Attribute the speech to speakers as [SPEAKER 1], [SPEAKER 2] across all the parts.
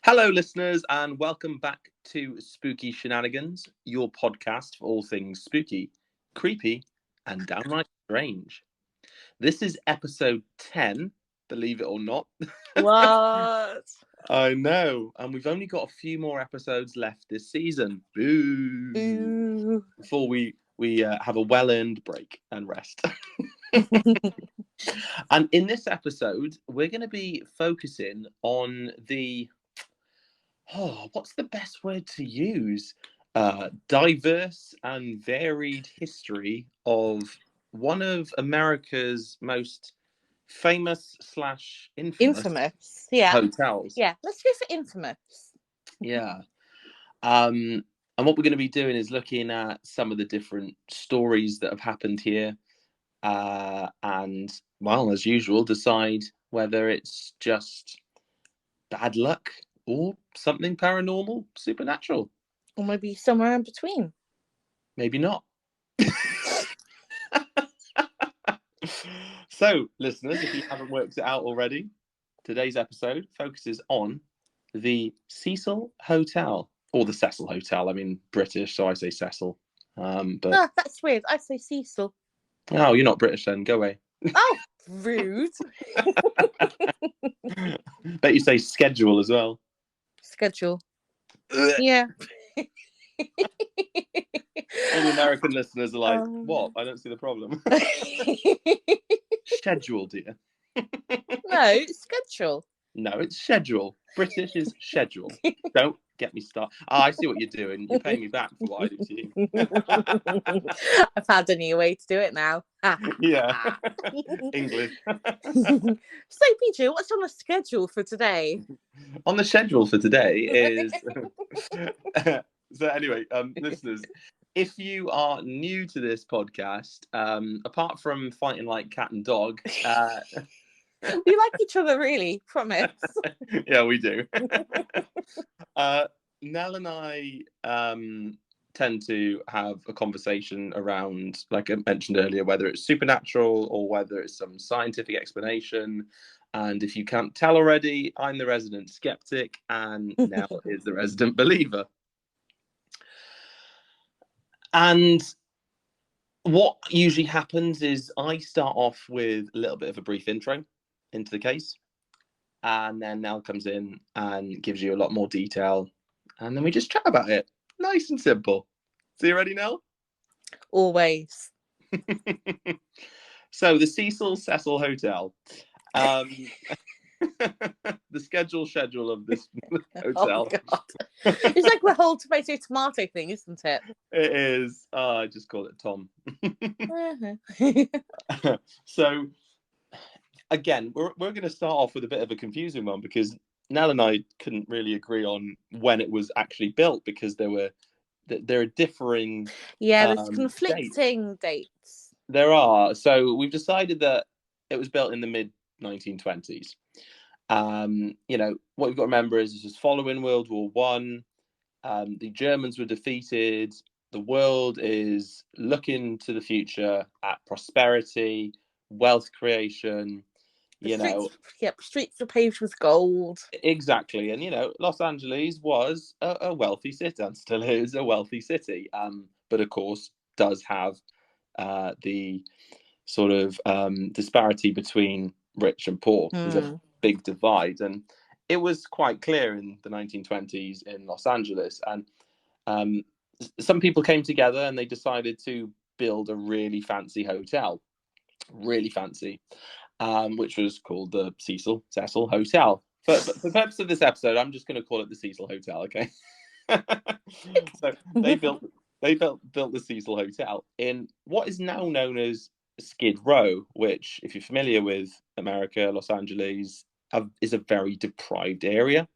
[SPEAKER 1] Hello, listeners, and welcome back to Spooky Shenanigans, your podcast for all things spooky, creepy, and downright strange. This is episode 10, believe it or not.
[SPEAKER 2] What?
[SPEAKER 1] I know, and we've only got a few more episodes left this season. Boo!
[SPEAKER 2] Boo.
[SPEAKER 1] Before we have a well-earned break and rest. And in this episode, we're going to be focusing on what's the best word to use? Diverse and varied history of one of America's most famous /
[SPEAKER 2] Infamous. Yeah.
[SPEAKER 1] hotels.
[SPEAKER 2] Yeah. Let's go for infamous.
[SPEAKER 1] Yeah. And what we're going to be doing is looking at some of the different stories that have happened here. And, well, as usual, decide whether it's just bad luck or something paranormal, supernatural.
[SPEAKER 2] Or maybe somewhere in between.
[SPEAKER 1] Maybe not. So, listeners, if you haven't worked it out already, today's episode focuses on the Cecil Hotel, or the Cecil Hotel. I mean, British, so I say Cecil. But
[SPEAKER 2] That's weird. I say Cecil.
[SPEAKER 1] oh, you're not British then. Go away.
[SPEAKER 2] Oh, rude.
[SPEAKER 1] Bet you say schedule as well.
[SPEAKER 2] Schedule. Yeah.
[SPEAKER 1] All the American listeners are like, what? I don't see the problem. Schedule, dear.
[SPEAKER 2] No, schedule.
[SPEAKER 1] No, it's schedule. British is schedule. Don't get me started. Oh, I see what you're doing. You're paying me back for what I do to you.
[SPEAKER 2] I found a new way to do it now.
[SPEAKER 1] Yeah. English.
[SPEAKER 2] So, PJ, what's on the schedule for today?
[SPEAKER 1] On the schedule for today is... So anyway, listeners, if you are new to this podcast, apart from fighting like cat and dog...
[SPEAKER 2] We like each other, really, promise.
[SPEAKER 1] Yeah, we do. Nell and I tend to have a conversation around, like I mentioned earlier, whether it's supernatural or whether it's some scientific explanation. And if you can't tell already, I'm the resident skeptic and Nell is the resident believer. And what usually happens is I start off with a little bit of a brief intro into the case, and then Nell comes in and gives you a lot more detail, and then we just chat about it. Nice and simple. So you ready, Nell?
[SPEAKER 2] Always.
[SPEAKER 1] So the Cecil Hotel. The schedule of this hotel.
[SPEAKER 2] Oh, God. It's like the whole tomato thing, isn't it?
[SPEAKER 1] It is. I just call it Tom. So again, we're going to start off with a bit of a confusing one because Nell and I couldn't really agree on when it was actually built because there are differing
[SPEAKER 2] there's conflicting dates.
[SPEAKER 1] There are. So we've decided that it was built in the mid 1920s. What we've got to remember is this was following World War One. The Germans were defeated. The world is looking to the future at prosperity, wealth creation.
[SPEAKER 2] Streets are paved with gold.
[SPEAKER 1] Exactly. And, Los Angeles was a wealthy city and still is a wealthy city. But of course, does have the sort of disparity between rich and poor. There's a big divide. And it was quite clear in the 1920s in Los Angeles. And some people came together and they decided to build a really fancy hotel. Really fancy. Which was called the Cecil Hotel. But for the purpose of this episode, I'm just going to call it the Cecil Hotel, okay? So they built the Cecil Hotel in what is now known as Skid Row, which, if you're familiar with America, Los Angeles, is a very deprived area.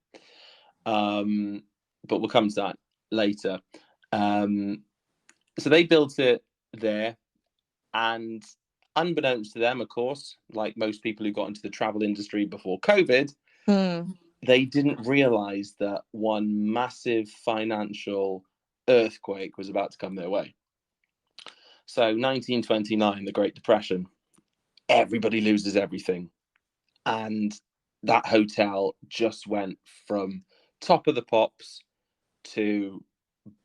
[SPEAKER 1] But we'll come to that later. So they built it there, and unbeknownst to them, of course, like most people who got into the travel industry before COVID, they didn't realize that one massive financial earthquake was about to come their way. So 1929, the Great Depression, everybody loses everything. And that hotel just went from top of the pops to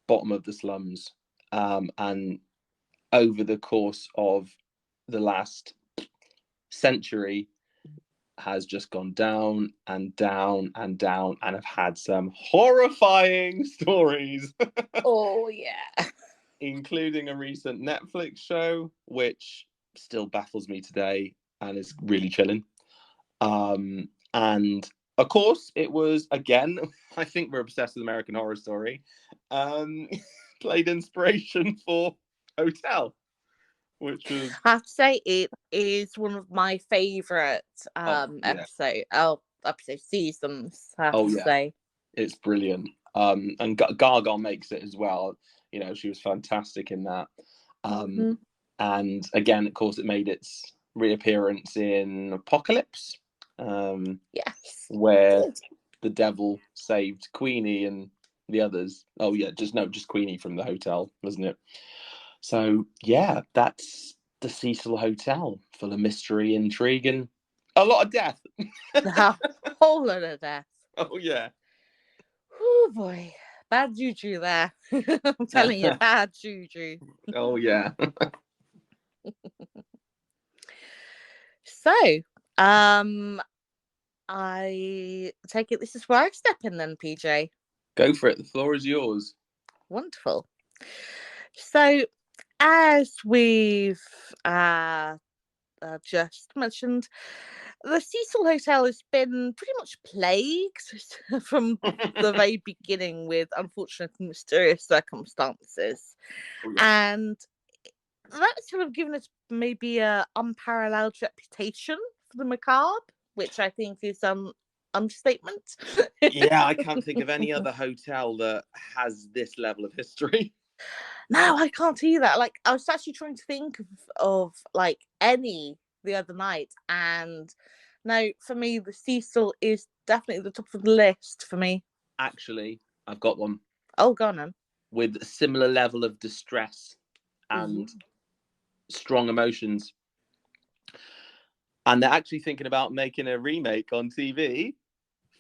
[SPEAKER 1] bottom of the slums, and over the course of the last century has just gone down and down and down, and have had some horrifying stories.
[SPEAKER 2] Oh yeah.
[SPEAKER 1] Including a recent Netflix show, which still baffles me today and is really chilling. And of course, it was, again, I think we're obsessed with American Horror Story, played inspiration for Hotel, which was...
[SPEAKER 2] I have to say it is one of my favourite episode seasons, I have to say.
[SPEAKER 1] It's brilliant. And Gaga makes it as well. You know, she was fantastic in that. And again, of course, it made its reappearance in Apocalypse.
[SPEAKER 2] Yes.
[SPEAKER 1] Where the devil saved Queenie and the others. Oh yeah, just Queenie from the hotel, wasn't it? So yeah, that's the Cecil Hotel, full of mystery, intrigue, and a lot of death.
[SPEAKER 2] A whole lot of death.
[SPEAKER 1] Oh yeah.
[SPEAKER 2] Oh boy, bad juju there. I'm telling you, bad juju.
[SPEAKER 1] Oh yeah.
[SPEAKER 2] So, I take it this is where I step in then, PJ.
[SPEAKER 1] Go for it. The floor is yours.
[SPEAKER 2] Wonderful. So, as we've just mentioned, the Cecil Hotel has been pretty much plagued from the very beginning with unfortunate and mysterious circumstances. And that's sort of given it maybe a unparalleled reputation for the macabre, which I think is understatement.
[SPEAKER 1] Yeah, I can't think of any other hotel that has this level of history.
[SPEAKER 2] No, I can't either. Like, I was actually trying to think of like any the other night, and no, for me, the Cecil is definitely the top of the list for me.
[SPEAKER 1] Actually, I've got one.
[SPEAKER 2] Oh, go on then.
[SPEAKER 1] With a similar level of distress and strong emotions. And they're actually thinking about making a remake on TV.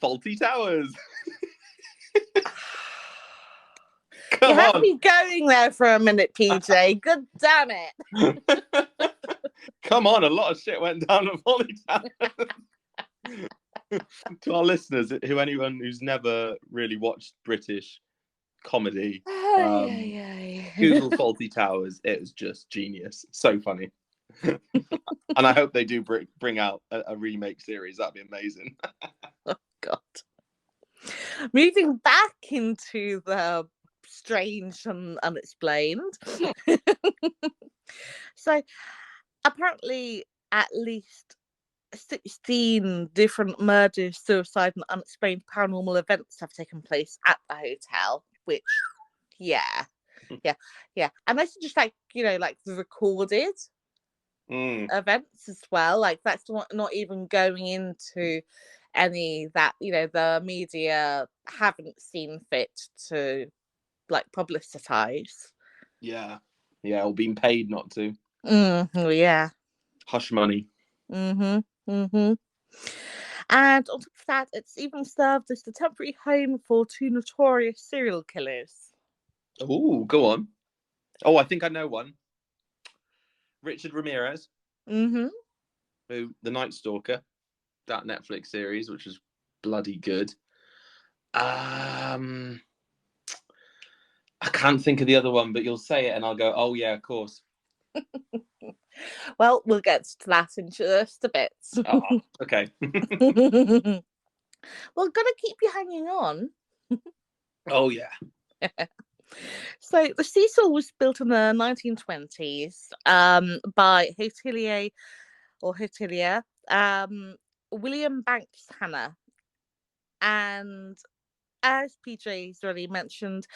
[SPEAKER 1] Fawlty Towers.
[SPEAKER 2] You had me going there for a minute, PJ. Good damn it.
[SPEAKER 1] Come on, a lot of shit went down at Fawlty Towers. To our listeners, anyone who's never really watched British comedy, Google Fawlty Towers. It was just genius. So funny. And I hope they do bring out a remake series. That'd be amazing.
[SPEAKER 2] Oh, God. Moving back into the strange and unexplained. So, apparently, at least 16 different murders, suicide, and unexplained paranormal events have taken place at the hotel, which, yeah. And those are just like, like the recorded events as well. Like, that's not even going into any that, the media haven't seen fit to, like, publicitize.
[SPEAKER 1] Yeah, or being paid not to.
[SPEAKER 2] Yeah.
[SPEAKER 1] Hush money.
[SPEAKER 2] And on top of that, it's even served as the temporary home for 2 notorious serial killers.
[SPEAKER 1] Oh, go on. Oh, I think I know one. Richard Ramirez. Who, the Night Stalker, that Netflix series, which is bloody good. I can't think of the other one, but you'll say it and I'll go, oh yeah, of course.
[SPEAKER 2] Well, we'll get to that in just a bit.
[SPEAKER 1] Oh, okay.
[SPEAKER 2] Well, gotta keep you hanging on.
[SPEAKER 1] Oh yeah.
[SPEAKER 2] So the Cecil was built in the 1920s by hotelier William Banks Hanna. And as PJ's already mentioned,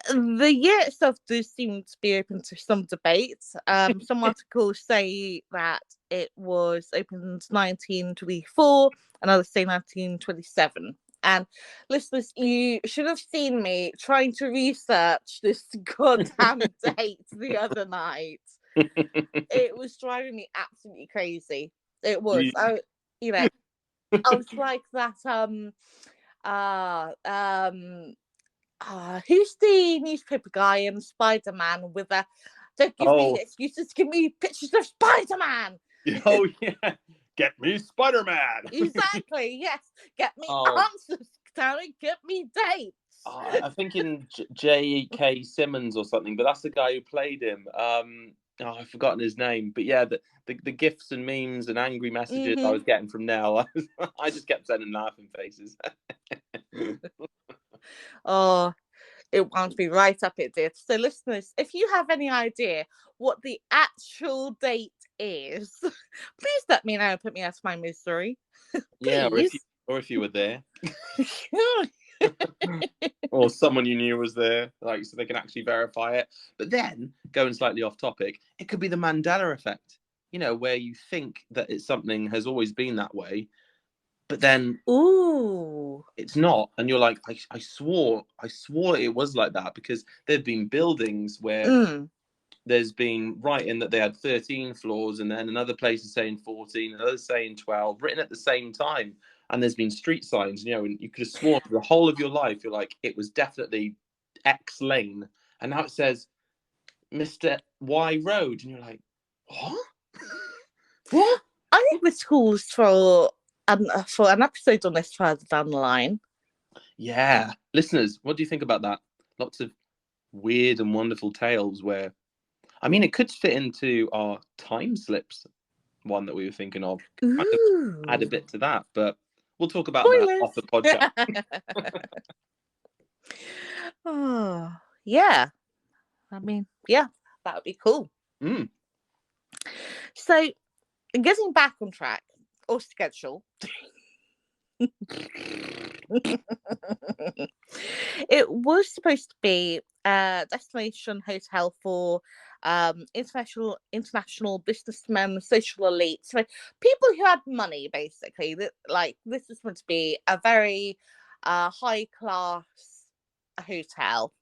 [SPEAKER 2] the year itself does seem to be open to some debate. Some articles say that it was opened 1924, and others say 1927. And listeners, you should have seen me trying to research this goddamn date the other night. It was driving me absolutely crazy. It was. I was like that Who's the newspaper guy in Spider-Man with a don't give me excuses, give me pictures of Spider-Man.
[SPEAKER 1] Oh yeah, get me Spider-Man.
[SPEAKER 2] Exactly, yes. Get me answers, Terry. Get me dates.
[SPEAKER 1] I'm thinking J.K. Simmons or something, but that's the guy who played him. I've forgotten his name, but yeah, the gifs and memes and angry messages I was getting from Nell, I just kept sending laughing faces.
[SPEAKER 2] Oh, it wound me right up, it did. So, listeners, if you have any idea what the actual date is, please let me know and put me out of my misery.
[SPEAKER 1] Yeah, or if you were there. Or someone you knew was there, like, so they can actually verify it. But then, going slightly off topic, it could be the Mandela effect, where you think that it's something has always been that way, but then it's not, and you're like, I swore it was like that, because there've been buildings where there's been writing that they had 13 floors, and then another place is saying 14, another saying 12, written at the same time. And there's been street signs, and you could have sworn for the whole of your life, you're like, it was definitely X lane. And now it says Mr. Y Road. And you're like, what? What?
[SPEAKER 2] I think this calls for an episode on this further down the line.
[SPEAKER 1] Yeah. Listeners, what do you think about that? Lots of weird and wonderful tales where, I mean, it could fit into our time slips one that we were thinking of. Kind of add a bit to that, but we'll talk about that off the podcast.
[SPEAKER 2] Oh, yeah. I mean, yeah, that would be cool. So, getting back on track or schedule, it was supposed to be a destination hotel for international businessmen, social elite, so people who had money, basically. That, like, this was meant to be a very high class hotel.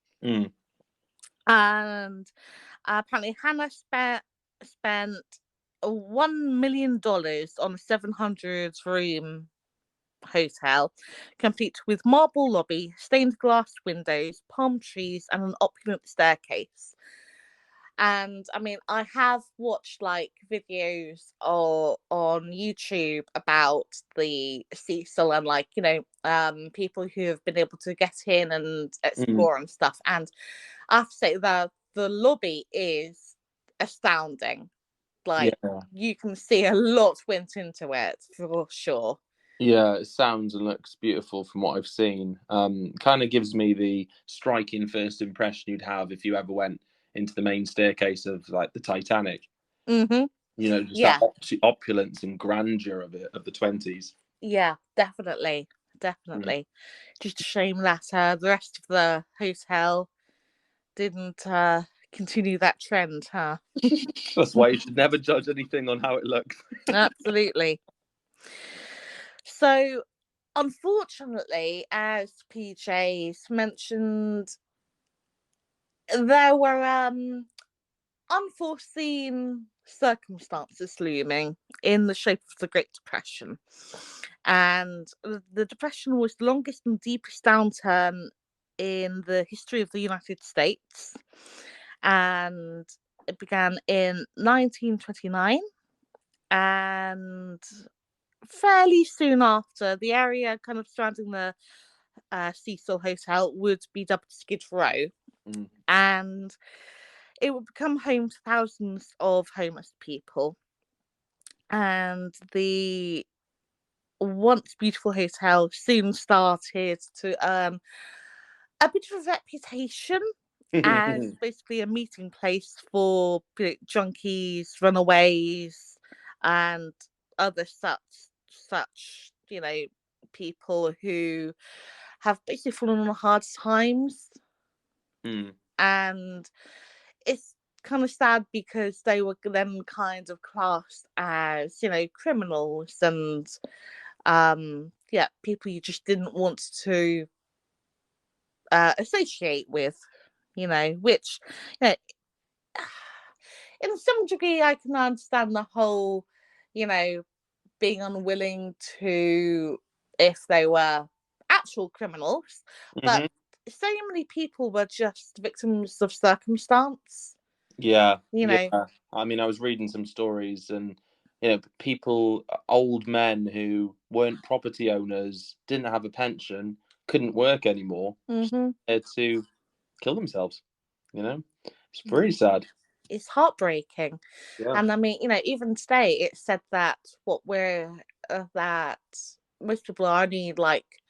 [SPEAKER 2] And apparently Hannah spent $1 million on a 700 room hotel, complete with marble lobby, stained glass windows, palm trees, and an opulent staircase. And I mean, I have watched like videos on YouTube about the Cecil and, like, people who have been able to get in and explore and stuff. And I have to say that the lobby is astounding. Like, you can see a lot went into it for sure.
[SPEAKER 1] Yeah, it sounds and looks beautiful from what I've seen. Kind of gives me the striking first impression you'd have if you ever went into the main staircase of, like, the Titanic. Just that opulence and grandeur of it, of the 20s.
[SPEAKER 2] Yeah, definitely. Just a shame that the rest of the hotel didn't continue that trend, huh?
[SPEAKER 1] That's why you should never judge anything on how it looks.
[SPEAKER 2] Absolutely. So, unfortunately, as PJ's mentioned, there were unforeseen circumstances looming in the shape of the Great Depression. And the Depression was the longest and deepest downturn in the history of the United States. And it began in 1929. And fairly soon after, the area kind of surrounding the Cecil Hotel would be dubbed Skid Row. And it would become home to thousands of homeless people. And the once beautiful hotel soon started to earn a bit of a reputation as basically a meeting place for junkies, runaways, and other such people who have basically fallen on hard times. And it's kind of sad because they were then kind of classed as, criminals and people you just didn't want to associate with, which, in some degree I can understand the whole, being unwilling to, if they were at actual criminals, but
[SPEAKER 1] Mhm.
[SPEAKER 2] so many people were just victims of circumstance.
[SPEAKER 1] Yeah,
[SPEAKER 2] You
[SPEAKER 1] yeah.
[SPEAKER 2] know.
[SPEAKER 1] I mean, I was reading some stories, and people, old men who weren't property owners, didn't have a pension, couldn't work anymore,
[SPEAKER 2] Mm-hmm.
[SPEAKER 1] had to kill themselves. It's pretty sad.
[SPEAKER 2] It's heartbreaking.
[SPEAKER 1] Yeah.
[SPEAKER 2] And I mean, even today it said that that most people are only like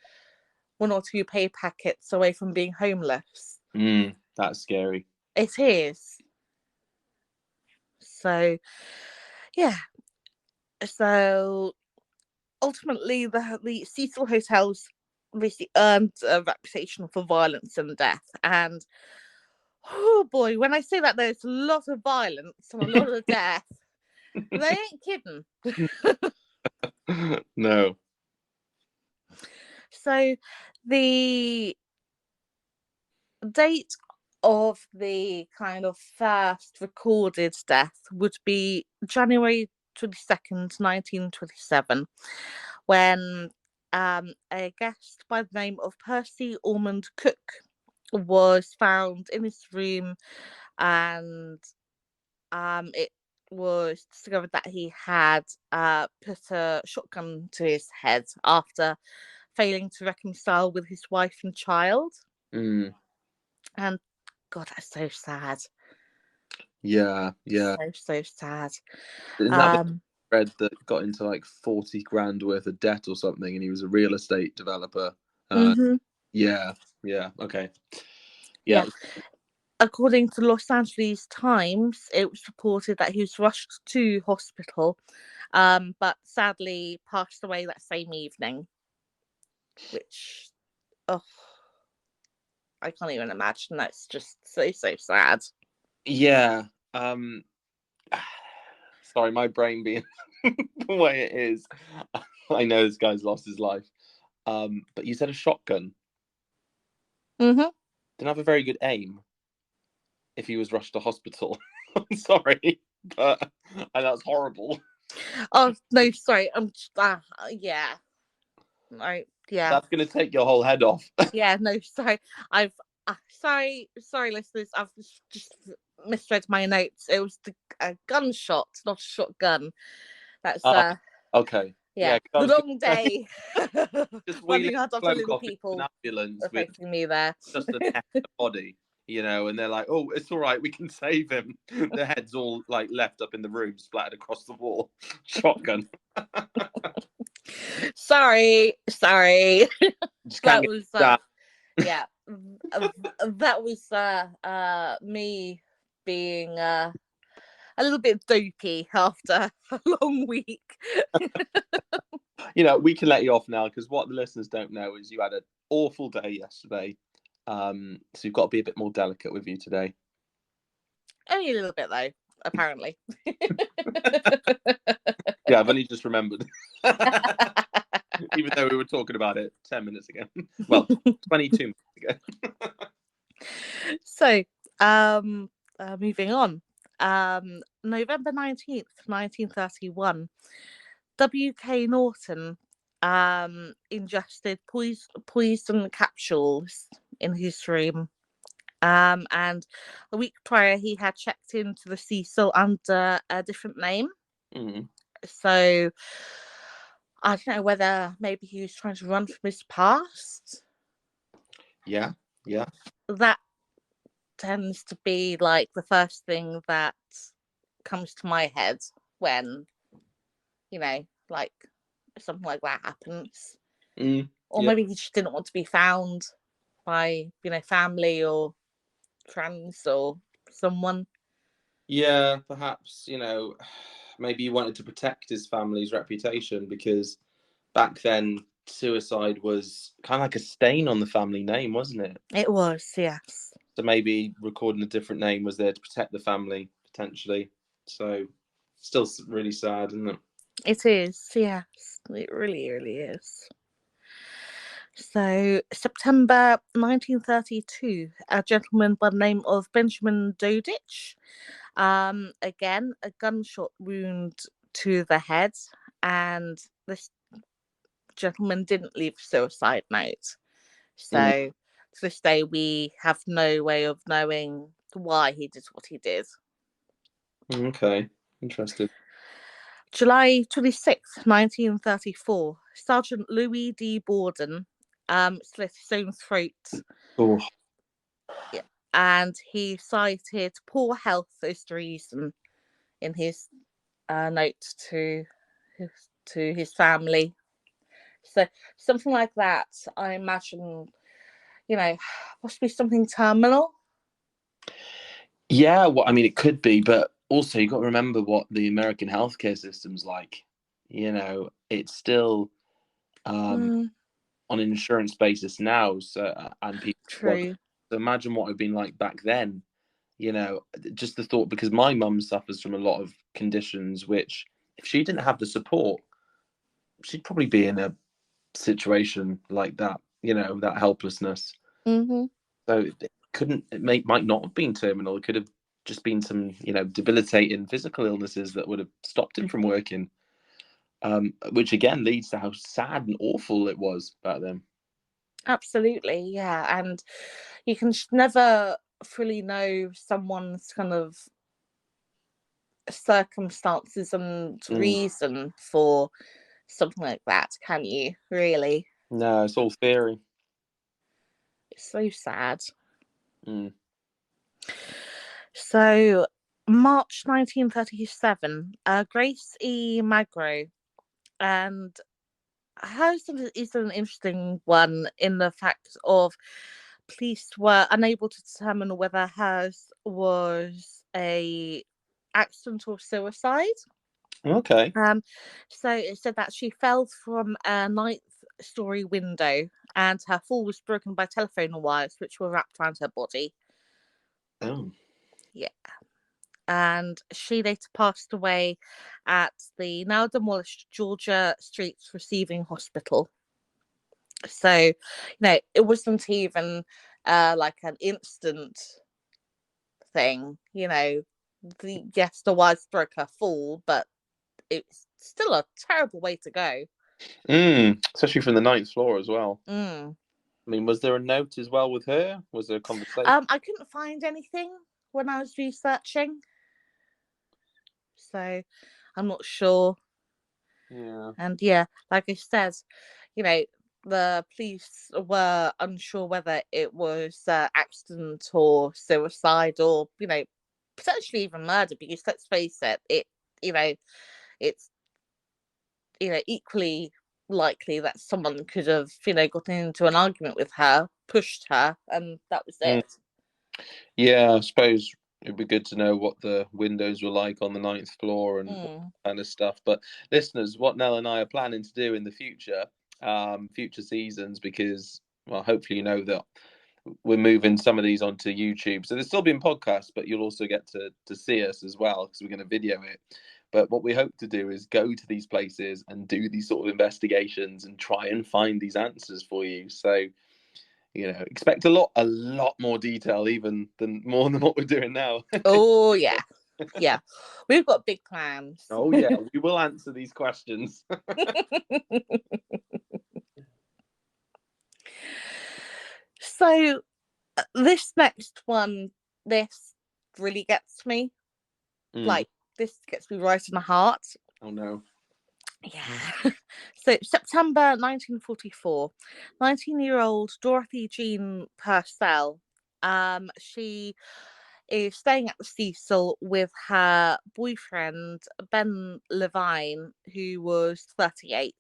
[SPEAKER 2] 1 or 2 pay packets away from being homeless.
[SPEAKER 1] That's scary.
[SPEAKER 2] It is. So yeah. So ultimately the Cecil Hotels basically earned a reputation for violence and death. And oh boy, when I say that there's a lot of violence and a lot of death, they ain't kidding.
[SPEAKER 1] No.
[SPEAKER 2] So the date of the kind of first recorded death would be January 22nd, 1927, when a guest by the name of Percy Ormond Cook was found in his room, and it was discovered that he had put a shotgun to his head after failing to reconcile with his wife and child.
[SPEAKER 1] Mm.
[SPEAKER 2] And God, that's so sad.
[SPEAKER 1] Yeah, yeah.
[SPEAKER 2] So sad.
[SPEAKER 1] Isn't that the
[SPEAKER 2] Um,
[SPEAKER 1] Fred that got into like 40 grand worth of debt or something, and he was a real estate developer?
[SPEAKER 2] mhm,
[SPEAKER 1] Yeah, yeah, okay.
[SPEAKER 2] yeah.
[SPEAKER 1] Yeah.
[SPEAKER 2] According to Los Angeles Times, it was reported that he was rushed to hospital, but sadly passed away that same evening. Which, oh, I can't even imagine. That's just so sad.
[SPEAKER 1] Yeah. Sorry, my brain being the way it is. I know this guy's lost his life. But you said a shotgun.
[SPEAKER 2] Mhm.
[SPEAKER 1] Didn't have a very good aim if he was rushed to hospital. I'm sorry, but and that's horrible.
[SPEAKER 2] Oh no, sorry. Yeah. Yeah.
[SPEAKER 1] That's gonna take your whole head off.
[SPEAKER 2] Yeah, no, sorry. I've sorry, listeners. I've just misread my notes. It was a gunshot, not a shotgun. That's
[SPEAKER 1] Oh, okay. Yeah,
[SPEAKER 2] yeah,
[SPEAKER 1] 'cause I
[SPEAKER 2] the
[SPEAKER 1] was
[SPEAKER 2] long
[SPEAKER 1] gonna say,
[SPEAKER 2] day.
[SPEAKER 1] just wheeling
[SPEAKER 2] Running hard
[SPEAKER 1] a
[SPEAKER 2] after
[SPEAKER 1] bloke
[SPEAKER 2] little
[SPEAKER 1] off into
[SPEAKER 2] people
[SPEAKER 1] an ambulance with
[SPEAKER 2] affecting me there.
[SPEAKER 1] just a neck and a body, and they're like, "Oh, it's all right, we can save him." The head's all like left up in the room, splattered across the wall. Shotgun.
[SPEAKER 2] Sorry.
[SPEAKER 1] Just can't
[SPEAKER 2] That
[SPEAKER 1] get
[SPEAKER 2] was
[SPEAKER 1] that.
[SPEAKER 2] yeah. That was me being a little bit dopey after a long week.
[SPEAKER 1] We can let you off now because what the listeners don't know is you had an awful day yesterday. So you've got to be a bit more delicate with you today.
[SPEAKER 2] Only a little bit though, apparently.
[SPEAKER 1] Yeah, I've only just remembered. Even though we were talking about it 10 minutes ago. Well, 22 minutes ago.
[SPEAKER 2] So, moving on. November 19th, 1931, W.K. Norton ingested poison capsules in his room. And a week prior, he had checked into the Cecil under a different name.
[SPEAKER 1] Mm.
[SPEAKER 2] So I don't know whether maybe he was trying to run from his past.
[SPEAKER 1] Yeah, yeah.
[SPEAKER 2] That tends to be like the first thing that comes to my head when, like something like that happens.
[SPEAKER 1] Mm,
[SPEAKER 2] Or
[SPEAKER 1] yeah.
[SPEAKER 2] maybe he just didn't want to be found by, family or friends or someone.
[SPEAKER 1] Yeah, perhaps, maybe he wanted to protect his family's reputation because back then suicide was kind of like a stain on the family name, wasn't it?
[SPEAKER 2] It was, yes.
[SPEAKER 1] So maybe recording a different name was there to protect the family potentially. So still really sad, isn't it?
[SPEAKER 2] It is, yes. It really, really is. So, September 1932, a gentleman by the name of Benjamin Dodich, again, a gunshot wound to the head, and this gentleman didn't leave a suicide note.
[SPEAKER 1] Mm,
[SPEAKER 2] So to this day, we have no way of knowing why he did what he did.
[SPEAKER 1] okay, interesting.
[SPEAKER 2] July 26th, 1934, Sergeant Louis D. Borden slit his own throat,
[SPEAKER 1] Oh,
[SPEAKER 2] and he cited poor health as the reason in his note his, to his family. So something like that, I imagine, must be something terminal.
[SPEAKER 1] yeah. Well, I mean, it could be, but also you got to remember what the American healthcare system's like. It's still
[SPEAKER 2] Mm,
[SPEAKER 1] on an insurance basis now. So, and people, well,
[SPEAKER 2] true.
[SPEAKER 1] so imagine what it'd been like back then. Just the thought, because my mum suffers from a lot of conditions, which if she didn't have the support, she'd probably be in a situation like that. That helplessness.
[SPEAKER 2] Mm-hmm.
[SPEAKER 1] So might not have been terminal. It could have just been some, debilitating physical illnesses that would have stopped him from working. Which again leads to how sad and awful it was back then.
[SPEAKER 2] Absolutely, yeah. And you can never fully know someone's kind of circumstances and
[SPEAKER 1] Mm.
[SPEAKER 2] reason for something like that, can you? Really?
[SPEAKER 1] No, it's all theory.
[SPEAKER 2] It's so sad.
[SPEAKER 1] Mm.
[SPEAKER 2] So, March 1937, Grace E. Magro, and hers is an interesting one in the fact of police were unable to determine whether hers was a accident or suicide.
[SPEAKER 1] Okay.
[SPEAKER 2] So it said that she fell from a ninth-story window, and her fall was broken by telephone wires, which were wrapped around her body.
[SPEAKER 1] Oh.
[SPEAKER 2] Yeah, and she later passed away at the now demolished Georgia Street Receiving Hospital. So, it wasn't even like an instant thing. Yes, the wires broke her fall, but it's still a terrible way to go.
[SPEAKER 1] Especially from the ninth floor as well.
[SPEAKER 2] Mm.
[SPEAKER 1] I mean, was there a note as well with her? Was there a conversation?
[SPEAKER 2] I couldn't find anything when I was researching, so I'm not sure.
[SPEAKER 1] Yeah.
[SPEAKER 2] And yeah, like I said, the police were unsure whether it was accident or suicide or potentially even murder. Because let's face it, it's equally likely that someone could have gotten into an argument with her, pushed her, and that was
[SPEAKER 1] Mm.
[SPEAKER 2] it.
[SPEAKER 1] Yeah, I suppose it'd be good to know what the windows were like on the ninth floor and all
[SPEAKER 2] Mm.
[SPEAKER 1] that kind of stuff. But listeners, what Nell and I are planning to do in the future, future seasons, because, well, hopefully you know that we're moving some of these onto YouTube. So there's still being podcasts, but you'll also get to see us as well because we're going to video it. But what we hope to do is go to these places and do these sort of investigations and try and find these answers for you. So, expect a lot more detail, even more than what we're doing now.
[SPEAKER 2] Oh yeah, yeah, we've got big plans.
[SPEAKER 1] Oh yeah, we will answer these questions.
[SPEAKER 2] So this next one, this really gets me.
[SPEAKER 1] Mm.
[SPEAKER 2] Like, this gets me right in the heart.
[SPEAKER 1] Oh no.
[SPEAKER 2] Yeah. So September 1944, 19-year-old Dorothy Jean Purcell. She is staying at the Cecil with her boyfriend Ben Levine, who was 38.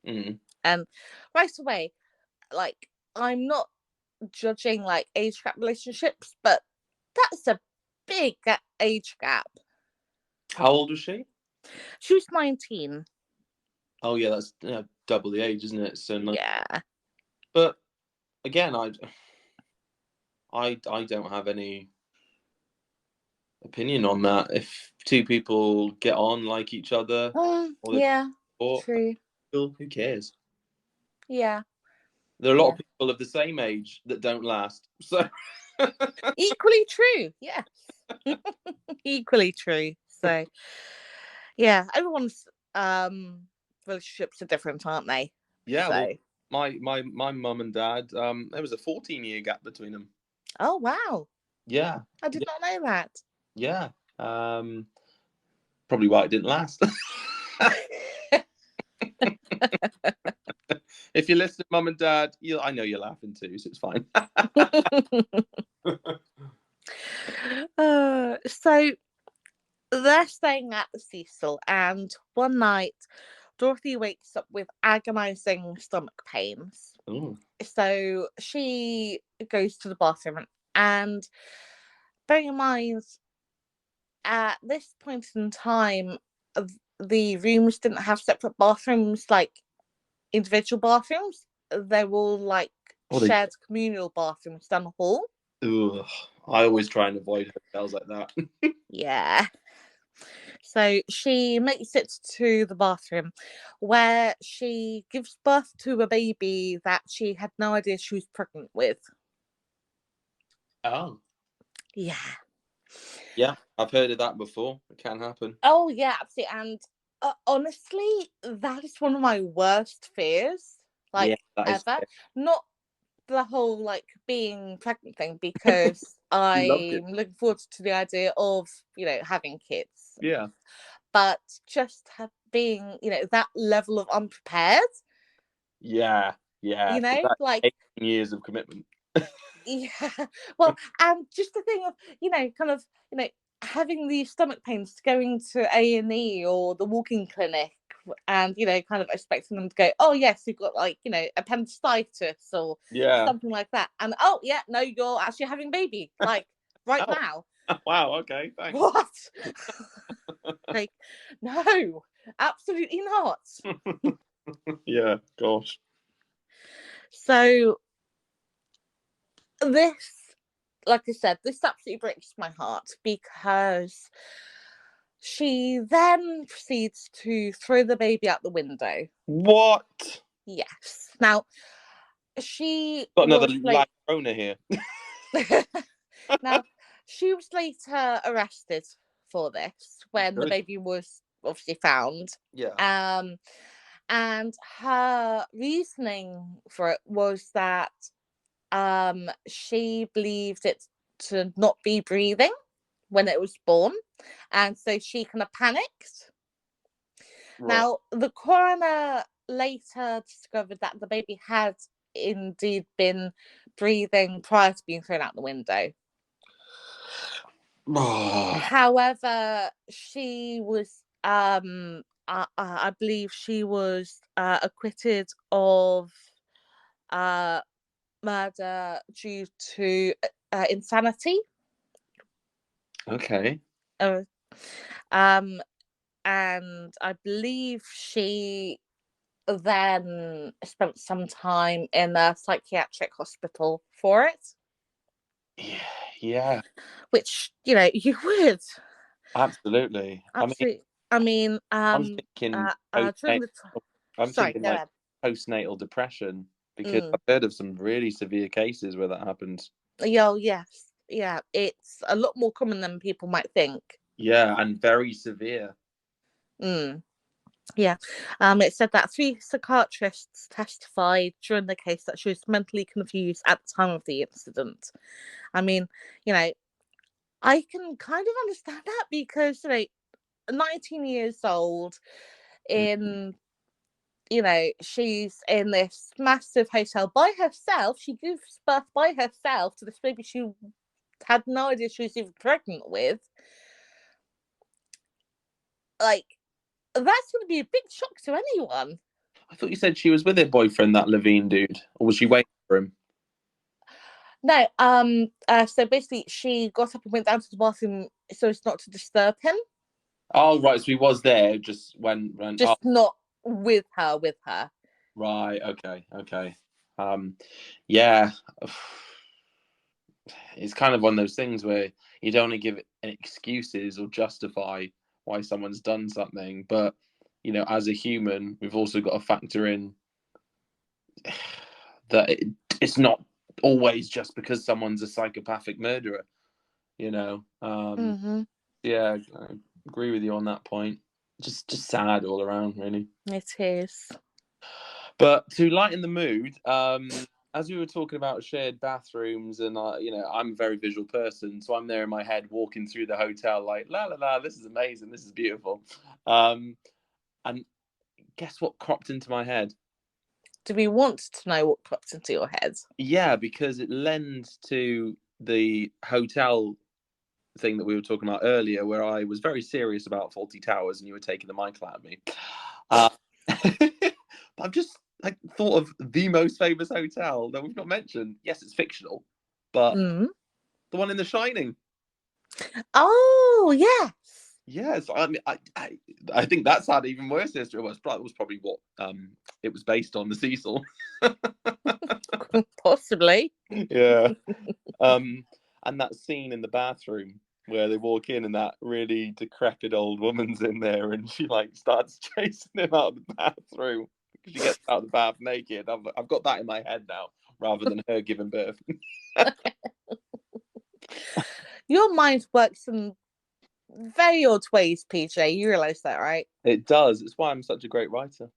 [SPEAKER 1] Mm.
[SPEAKER 2] And right away, like, I'm not judging like age gap relationships, but that's a big age gap.
[SPEAKER 1] How old was she?
[SPEAKER 2] She was 19.
[SPEAKER 1] Oh yeah, that's double the age, isn't it? So nice.
[SPEAKER 2] Yeah.
[SPEAKER 1] But again, I don't have any opinion on that. If two people get on, like each other, or they
[SPEAKER 2] Yeah.
[SPEAKER 1] support,
[SPEAKER 2] True.
[SPEAKER 1] who cares?
[SPEAKER 2] Yeah.
[SPEAKER 1] There are a lot of
[SPEAKER 2] Yeah.
[SPEAKER 1] people of the same age that don't last. So
[SPEAKER 2] Equally true. Yes. Equally true. So yeah, everyone's relationships are different, aren't they?
[SPEAKER 1] yeah, well,
[SPEAKER 2] So
[SPEAKER 1] my mum and dad, there was a 14-year gap between them.
[SPEAKER 2] Oh, wow.
[SPEAKER 1] Yeah.
[SPEAKER 2] I did not know that.
[SPEAKER 1] Yeah. Probably why it didn't last. If you're listening, mum and dad, I know you're laughing too, so it's fine.
[SPEAKER 2] So they're staying at the Cecil, and one night Dorothy wakes up with agonizing stomach pains.
[SPEAKER 1] Ooh.
[SPEAKER 2] So she goes to the bathroom, and bearing in mind, at this point in time, the rooms didn't have separate bathrooms, like individual bathrooms. They were all like shared communal bathrooms down the hall.
[SPEAKER 1] Ugh. I always try and avoid hotels like that.
[SPEAKER 2] Yeah. So she makes it to the bathroom, where she gives birth to a baby that she had no idea she was pregnant with.
[SPEAKER 1] Oh.
[SPEAKER 2] Yeah.
[SPEAKER 1] Yeah, I've heard of that before. It can happen.
[SPEAKER 2] Oh, yeah, absolutely. And honestly, that is one of my worst fears, like,
[SPEAKER 1] Yeah, that is
[SPEAKER 2] ever.
[SPEAKER 1] fair.
[SPEAKER 2] Not the whole, like, being pregnant thing, because
[SPEAKER 1] Loved it.
[SPEAKER 2] I'm looking forward to the idea of, having kids.
[SPEAKER 1] Yeah.
[SPEAKER 2] But just being, that level of unprepared,
[SPEAKER 1] Yeah. Yeah. That's
[SPEAKER 2] like,
[SPEAKER 1] 18 years of commitment.
[SPEAKER 2] yeah. Well, and just the thing of, kind of, having these stomach pains, going to A&E or the walking clinic, and, kind of expecting them to go, oh, yes, you've got, like, appendicitis or
[SPEAKER 1] Yeah.
[SPEAKER 2] something like that. And, oh, yeah, no, you're actually having a baby, like, right
[SPEAKER 1] Oh.
[SPEAKER 2] now.
[SPEAKER 1] Wow. Okay. Thanks.
[SPEAKER 2] What? Like, no, absolutely not.
[SPEAKER 1] Yeah. Gosh.
[SPEAKER 2] So this, like I said, this absolutely breaks my heart, because she then proceeds to throw the baby out the window.
[SPEAKER 1] What?
[SPEAKER 2] Yes. Now, she
[SPEAKER 1] Got another
[SPEAKER 2] was
[SPEAKER 1] live owner here.
[SPEAKER 2] now, she was later arrested for this when the
[SPEAKER 1] Good.
[SPEAKER 2] baby was obviously found.
[SPEAKER 1] Yeah.
[SPEAKER 2] And her reasoning for it was that she believed it to not be breathing when it was born, and so she kind of panicked.
[SPEAKER 1] Right.
[SPEAKER 2] Now, the coroner later discovered that the baby had indeed been breathing prior to being thrown out the window. However, she was, I believe she was acquitted of murder due to insanity.
[SPEAKER 1] Okay.
[SPEAKER 2] And I believe she then spent some time in a psychiatric hospital for it.
[SPEAKER 1] Yeah.
[SPEAKER 2] Which, you would.
[SPEAKER 1] Absolutely.
[SPEAKER 2] Absolutely.
[SPEAKER 1] I'm thinking
[SPEAKER 2] during the
[SPEAKER 1] I'm
[SPEAKER 2] sorry,
[SPEAKER 1] thinking
[SPEAKER 2] go
[SPEAKER 1] like
[SPEAKER 2] ahead.
[SPEAKER 1] postnatal depression, because I've heard of some really severe cases where that happens.
[SPEAKER 2] Oh, yes. Yeah, it's a lot more common than people might think.
[SPEAKER 1] Yeah, and very severe.
[SPEAKER 2] Yeah. It said that 3 psychiatrists testified during the case that she was mentally confused at the time of the incident. I mean, I can kind of understand that, because 19 years old, in she's in this massive hotel by herself. She gives birth by herself to this baby she had no idea she was even pregnant with. Like, that's going to be a big shock to anyone.
[SPEAKER 1] I thought you said she was with her boyfriend, that Levine dude, or was she waiting for him?
[SPEAKER 2] No, so basically she got up and went down to the bathroom so as not to disturb him.
[SPEAKER 1] Oh, right. So he was there, just when
[SPEAKER 2] Just not with her.
[SPEAKER 1] Right. Okay. Yeah. It's kind of one of those things where you don't want to give excuses or justify why someone's done something, but as a human, we've also got to factor in that it's not always just because someone's a psychopathic murderer. Yeah, I agree with you on that point. Just sad all around, really.
[SPEAKER 2] It is.
[SPEAKER 1] But to lighten the mood, as we were talking about shared bathrooms, and I'm a very visual person, so I'm there in my head walking through the hotel, like la la la, this is amazing, this is beautiful. And guess what cropped into my head?
[SPEAKER 2] Do we want to know what cropped into your head?
[SPEAKER 1] Yeah, because it lends to the hotel thing that we were talking about earlier, where I was very serious about Faulty Towers, and you were taking the mic out of me. I've just thought of the most famous hotel that we've not mentioned. Yes, it's fictional, but the one in The Shining.
[SPEAKER 2] Oh, yes.
[SPEAKER 1] Yes, I mean, I think that's had even worse history. Well, that was probably what it was based on, the Cecil.
[SPEAKER 2] Possibly.
[SPEAKER 1] Yeah. And that scene in the bathroom where they walk in and that really decrepit old woman's in there, and she starts chasing him out of the bathroom because she gets out of the bath naked. I've got that in my head now, rather than her giving birth.
[SPEAKER 2] Your mind works in very odd ways, PJ. You realise that, right?
[SPEAKER 1] It does. It's why I'm such a great writer.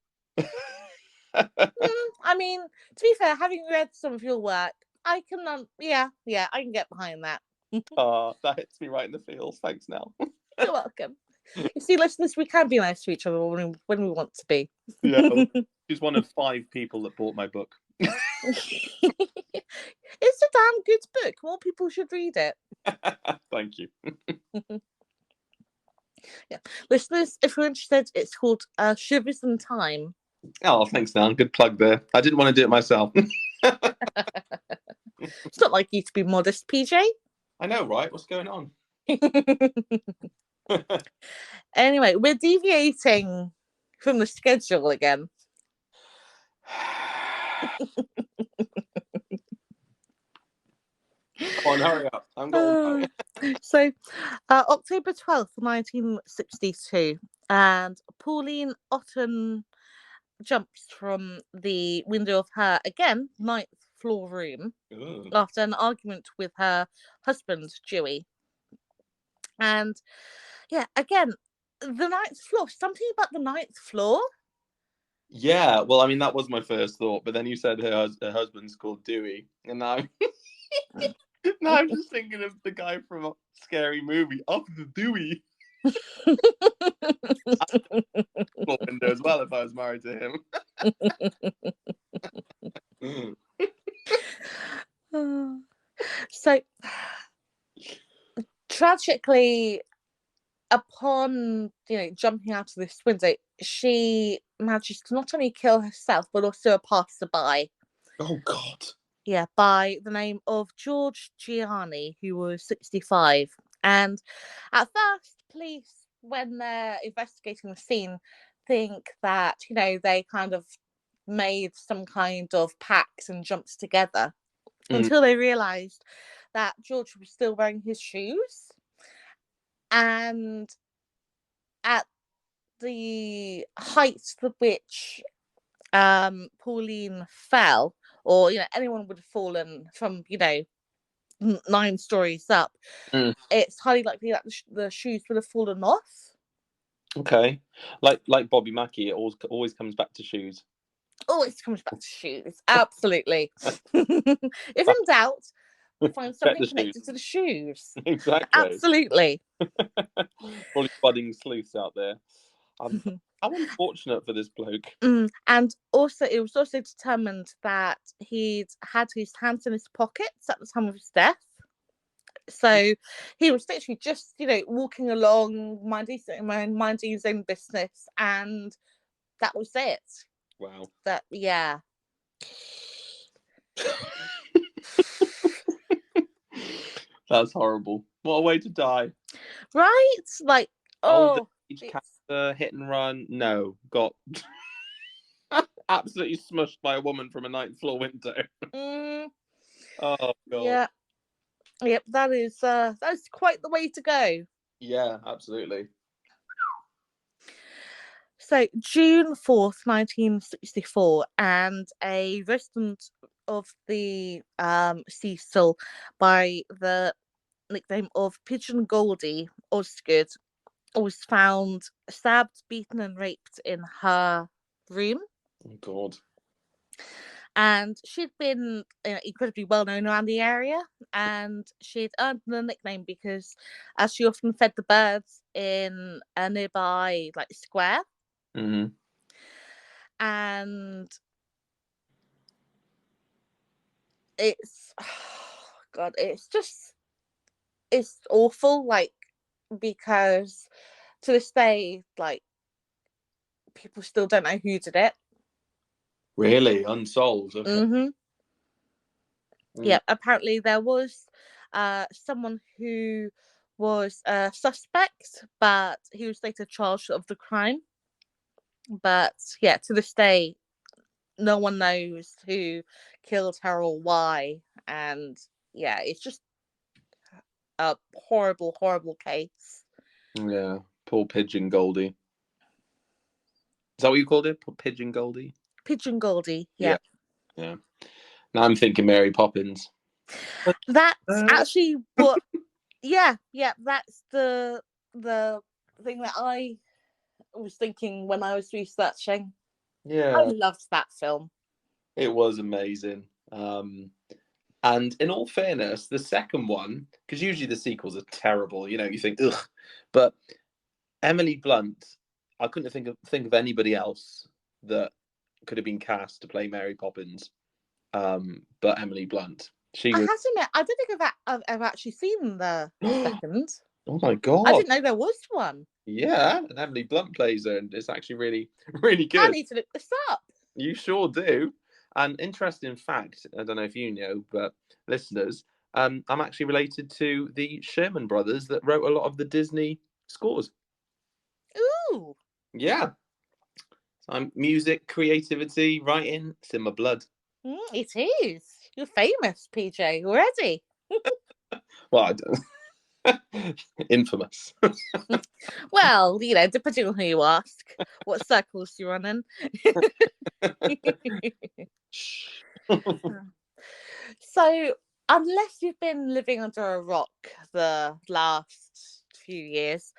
[SPEAKER 2] I mean, to be fair, having read some of your work, I can, I can get behind that.
[SPEAKER 1] That hits me right in the feels. Thanks, Nell.
[SPEAKER 2] You're welcome. You see, listeners, we can be nice to each other when we want to be.
[SPEAKER 1] Yeah, she's one of 5 people that bought my book.
[SPEAKER 2] It's a damn good book. More people should read it.
[SPEAKER 1] Thank you.
[SPEAKER 2] Yeah, listeners, if you're interested, it's called Shivers in Time.
[SPEAKER 1] Oh, thanks, Nell. Good plug there. I didn't want to do it myself.
[SPEAKER 2] It's not like you to be modest, PJ.
[SPEAKER 1] I know, right? What's going on?
[SPEAKER 2] Anyway, we're deviating from the schedule again.
[SPEAKER 1] Come on, hurry up. I'm going.
[SPEAKER 2] So, October 12th, 1962, and Pauline Otten jumps from the window of her, again, 9th floor room after an argument with her husband, Dewey. And yeah, again, the 9th floor, something about the 9th floor.
[SPEAKER 1] Yeah, well, I mean, that was my first thought, but then you said her husband's called Dewey, and now, now I'm just thinking of the guy from a scary movie, Up the Dewey. Window as well, if I was married to him.
[SPEAKER 2] So, tragically, upon jumping out of this window, she manages to not only kill herself but also a passerby.
[SPEAKER 1] Oh God!
[SPEAKER 2] Yeah, by the name of George Gianni, who was 65. And at first, police, when they're investigating the scene, think that they kind of made some kind of pact and jumped together until they realised that George was still wearing his shoes. And at the height to which Pauline fell, or anyone would have fallen from 9 stories up, it's highly likely that the shoes would have fallen off.
[SPEAKER 1] Okay, like Bobby Mackey, it always comes back to shoes.
[SPEAKER 2] Always comes back to shoes, absolutely. If in doubt, find something connected to the shoes.
[SPEAKER 1] Exactly.
[SPEAKER 2] Absolutely.
[SPEAKER 1] All these budding sleuths out there. I'm unfortunate for this bloke.
[SPEAKER 2] And also, it was also determined that he'd had his hands in his pockets at the time of his death. So he was literally just, walking along, minding his own business, and that was it.
[SPEAKER 1] Wow.
[SPEAKER 2] Yeah.
[SPEAKER 1] That's horrible. What a way to die.
[SPEAKER 2] Right? Like,
[SPEAKER 1] old age, cancer, hit and run. No, got absolutely smushed by a woman from a 9th floor window. Oh God.
[SPEAKER 2] Yeah. Yep, that is quite the way to go.
[SPEAKER 1] Yeah, absolutely.
[SPEAKER 2] So, June 4th, 1964, and a resident of the Cecil by the nickname of Pigeon Goldie Osgood was found stabbed, beaten, and raped in her room.
[SPEAKER 1] Oh God.
[SPEAKER 2] And she'd been incredibly well known around the area, and she'd earned the nickname because as she often fed the birds in a nearby like square.
[SPEAKER 1] Mm-hmm.
[SPEAKER 2] And it's God, it's awful, like, because to this day, like, people still don't know who did it.
[SPEAKER 1] Really? Unsolved? Okay.
[SPEAKER 2] Mm-hmm.
[SPEAKER 1] Mm.
[SPEAKER 2] Yeah, apparently there was someone who was a suspect, but he was later charged of the crime. But yeah, to this day, no one knows who killed her or why. And yeah, it's just a horrible, horrible case.
[SPEAKER 1] Yeah. Poor Pigeon Goldie. Is that what you called it? Pigeon Goldie?
[SPEAKER 2] Pigeon Goldie, yeah.
[SPEAKER 1] Yeah. Now I'm thinking Mary Poppins.
[SPEAKER 2] That's actually what. Yeah, that's the thing that I was thinking when I was researching.
[SPEAKER 1] Yeah.
[SPEAKER 2] I loved that film.
[SPEAKER 1] It was amazing. And in all fairness, the second one, because usually the sequels are terrible, you think, ugh. But Emily Blunt, I couldn't think of anybody else that could have been cast to play Mary Poppins, but Emily Blunt. She
[SPEAKER 2] I
[SPEAKER 1] was.
[SPEAKER 2] have to admit, I don't think I've ever actually seen the second.
[SPEAKER 1] Oh my
[SPEAKER 2] I
[SPEAKER 1] god!
[SPEAKER 2] didn't know there was one.
[SPEAKER 1] Yeah, and Emily Blunt plays her, and it's actually really, really
[SPEAKER 2] I
[SPEAKER 1] good.
[SPEAKER 2] need to look this up.
[SPEAKER 1] You sure do. And interesting fact, I don't know if you know, but listeners, I'm actually related to the Sherman brothers that wrote a lot of the Disney scores.
[SPEAKER 2] Ooh.
[SPEAKER 1] Yeah. So I'm music, creativity, writing, it's in my blood.
[SPEAKER 2] It is. You're famous, PJ, already.
[SPEAKER 1] Well, I don't. Infamous.
[SPEAKER 2] Well, depending on who you ask, what circles you're running. So, unless you've been living under a rock the last few years,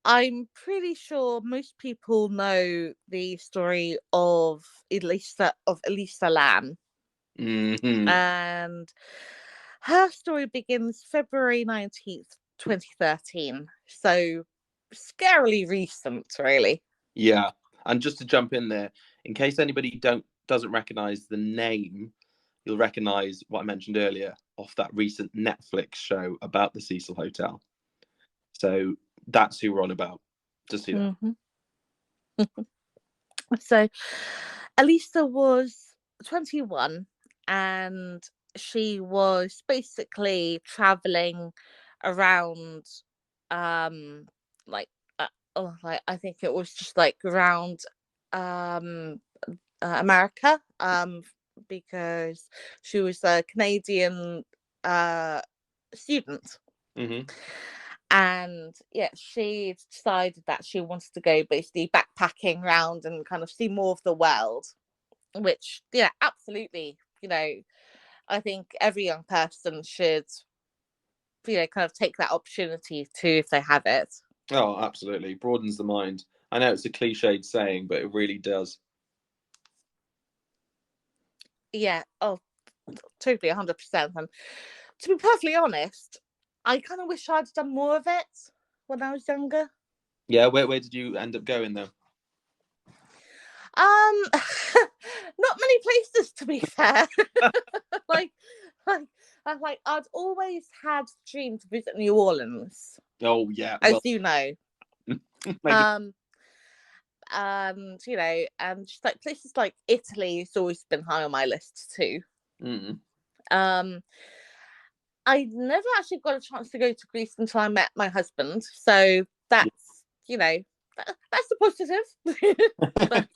[SPEAKER 2] I'm pretty sure most people know the story of Elisa Lam.
[SPEAKER 1] Mm-hmm.
[SPEAKER 2] And her story begins February 19th, 2013. So scarily recent, really.
[SPEAKER 1] Yeah. And just to jump in there, in case anybody doesn't recognize the name, you'll recognize what I mentioned earlier off that recent Netflix show about the Cecil Hotel. So that's who we're on about. Just see that.
[SPEAKER 2] Mm-hmm. So Elisa was 21, and she was basically traveling around like like I think it was just like around America, because she was a Canadian student.
[SPEAKER 1] Mm-hmm.
[SPEAKER 2] And yeah, she decided that she wanted to go basically backpacking around and kind of see more of the world, which, yeah, absolutely, I think every young person should, kind of take that opportunity to, if they have it.
[SPEAKER 1] Oh, absolutely. Broadens the mind. I know it's a cliched saying, but it really does.
[SPEAKER 2] Yeah, oh, totally, 100%. And to be perfectly honest, I kind of wish I'd done more of it when I was younger.
[SPEAKER 1] Yeah, where did you end up going though?
[SPEAKER 2] Not many places, to be fair. like, I'd always had the dream to visit New Orleans,
[SPEAKER 1] Oh yeah,
[SPEAKER 2] as
[SPEAKER 1] well,
[SPEAKER 2] you know.
[SPEAKER 1] maybe.
[SPEAKER 2] And and just like places like Italy has always been high on my list too.
[SPEAKER 1] Mm.
[SPEAKER 2] I never actually got a chance to go to Greece until I met my husband, so that's that's a positive. But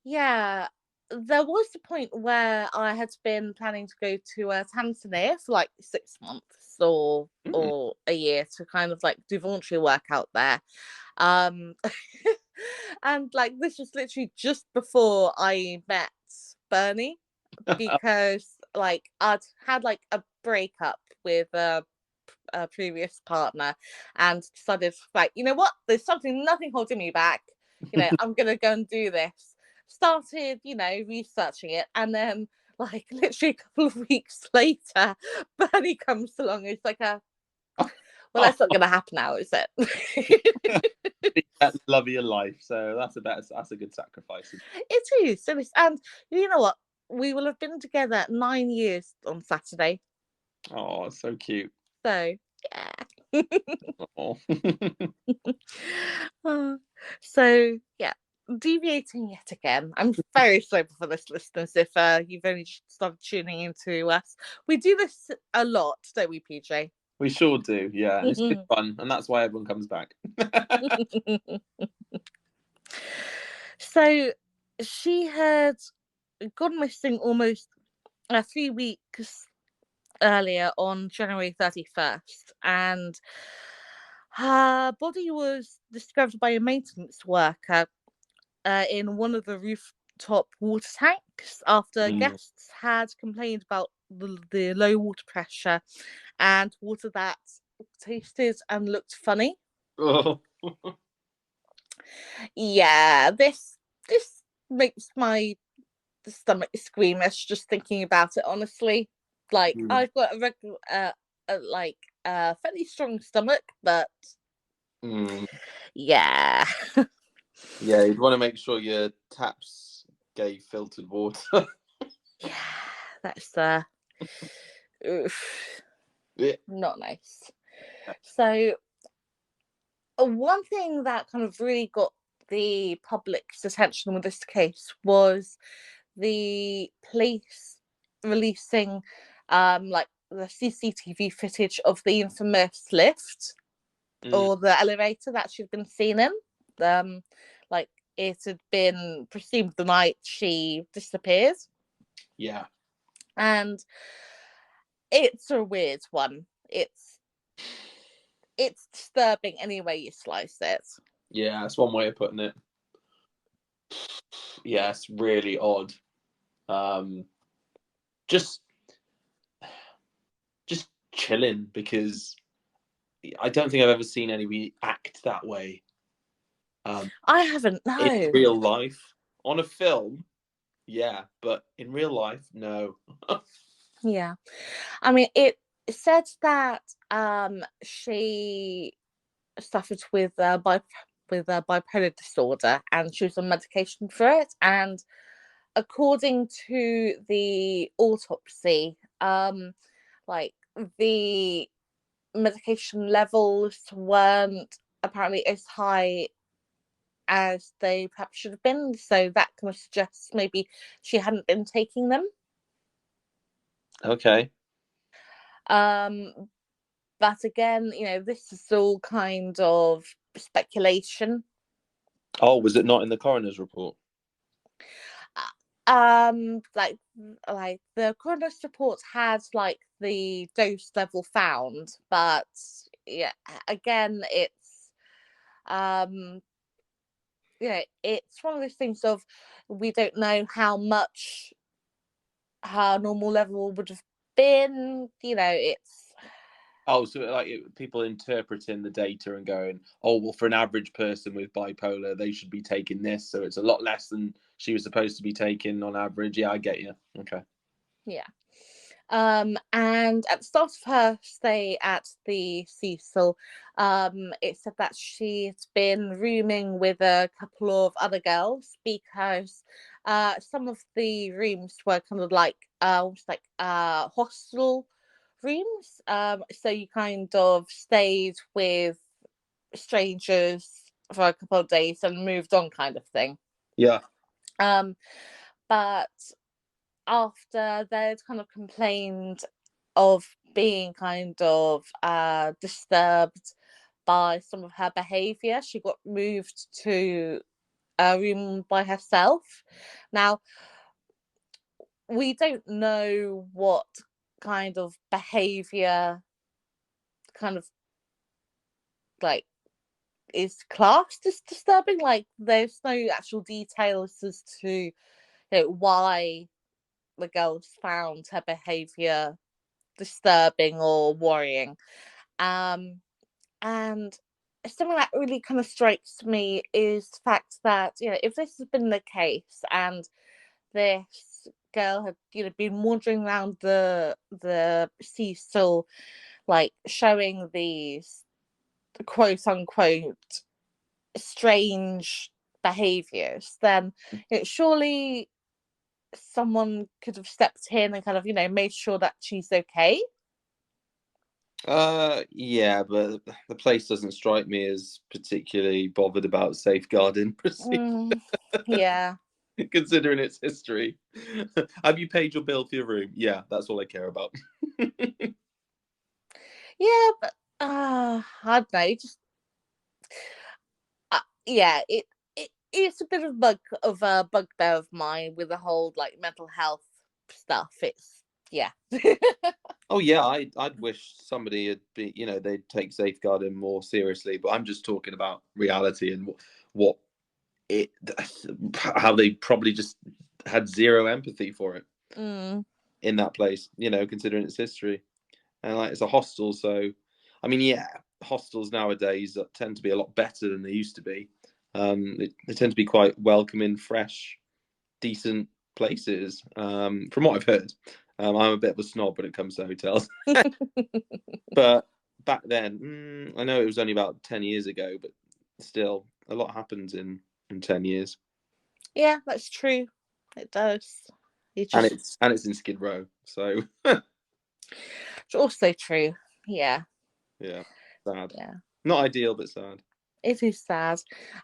[SPEAKER 2] yeah, there was a point where I had been planning to go to Tanzania for like 6 months or a year to kind of like do voluntary work out there. And like this was literally just before I met Bernie, because like I'd had like a breakup with a previous partner and decided, like, you know what, there's nothing holding me back. I'm gonna go and do this. started, researching it, and then like literally a couple of weeks later, Bernie comes along and it's like well, that's not gonna happen now, is it?
[SPEAKER 1] That love of your life, so that's a good sacrifice.
[SPEAKER 2] It is, and you know what? We will have been together 9 years on Saturday.
[SPEAKER 1] Oh, so cute.
[SPEAKER 2] So yeah.
[SPEAKER 1] Oh.
[SPEAKER 2] So yeah, deviating yet again. I'm very sorry for this, listeners, if you've only started tuning into us. We do this a lot, don't we, PJ?
[SPEAKER 1] We sure do, yeah. It's good fun, and that's why everyone comes back.
[SPEAKER 2] So she had gone missing almost 3 weeks earlier on January 31st, and her body was discovered by a maintenance worker in one of the rooftop water tanks after guests had complained about the low water pressure and water that tasted and looked funny.
[SPEAKER 1] Oh.
[SPEAKER 2] Yeah, this makes my stomach squeamish just thinking about it, honestly. Like I've got a regular fairly strong stomach, but yeah.
[SPEAKER 1] Yeah, you'd want to make sure your taps gave filtered water.
[SPEAKER 2] Yeah, that's not nice. So one thing that kind of really got the public's attention with this case was the police releasing like the CCTV footage of the infamous lift or the elevator that she'd been seen in. Like it had been presumed the night she disappeared.
[SPEAKER 1] Yeah.
[SPEAKER 2] And it's a weird one. It's disturbing any way you slice it.
[SPEAKER 1] Yeah, that's one way of putting it. Yeah, it's really odd. Just chilling, because I don't think I've ever seen anybody act that way.
[SPEAKER 2] I haven't, no.
[SPEAKER 1] In real life. On a film, yeah, but in real life, no.
[SPEAKER 2] Yeah. I mean, it said that she suffered with bipolar disorder and she was on medication for it. And according to the autopsy, like the medication levels weren't apparently as high as they perhaps should have been. So that kind of suggests maybe she hadn't been taking them.
[SPEAKER 1] Okay.
[SPEAKER 2] But again, this is all kind of speculation.
[SPEAKER 1] Oh, was it not in the coroner's report?
[SPEAKER 2] Like the coroner's report had like the dose level found, but yeah, again, it's it's one of those things of we don't know how much her normal level would have been. It's
[SPEAKER 1] Oh, so like people interpreting the data and going, oh, well, for an average person with bipolar, they should be taking this, so it's a lot less than she was supposed to be taking on average. Yeah, I get you. Okay.
[SPEAKER 2] Yeah. And at the start of her stay at the Cecil, it said that she'd been rooming with a couple of other girls because some of the rooms were kind of like hostel rooms. So you kind of stayed with strangers for a couple of days and moved on, kind of thing.
[SPEAKER 1] Yeah.
[SPEAKER 2] But after they'd kind of complained of being kind of disturbed by some of her behavior, she got moved to a room by herself. Now, we don't know what kind of behavior kind of like is classed as disturbing. Like there's no actual details as to why the girls found her behavior disturbing or worrying. And something that really kind of strikes me is the fact that, if this has been the case and this girl had, been wandering around the Cecil, like showing these quote unquote strange behaviors, then surely someone could have stepped in and kind of, made sure that she's okay.
[SPEAKER 1] Yeah, but the place doesn't strike me as particularly bothered about safeguarding procedures,
[SPEAKER 2] Yeah.
[SPEAKER 1] considering its history. Have you paid your bill for your room? Yeah, that's all I care about.
[SPEAKER 2] Yeah, but I don't know. Just yeah, it's a bit of a bugbear of mine with the whole like mental health stuff. It's yeah.
[SPEAKER 1] Oh yeah, I'd wish somebody had be, they'd take safeguarding more seriously. But I'm just talking about reality and what it, how they probably just had zero empathy for it in that place. Considering its history, and like it's a hostel, so I mean, yeah, hostels nowadays tend to be a lot better than they used to be. They tend to be quite welcoming, fresh, decent places. From what I've heard, I'm a bit of a snob when it comes to hotels. But back then, I know it was only about 10 years ago, but still, a lot happens in 10 years.
[SPEAKER 2] Yeah, that's true. It does.
[SPEAKER 1] And it's in Skid Row, so
[SPEAKER 2] it's also true. Yeah.
[SPEAKER 1] yeah, sad.
[SPEAKER 2] Yeah.
[SPEAKER 1] Not ideal, but sad.
[SPEAKER 2] It is sad.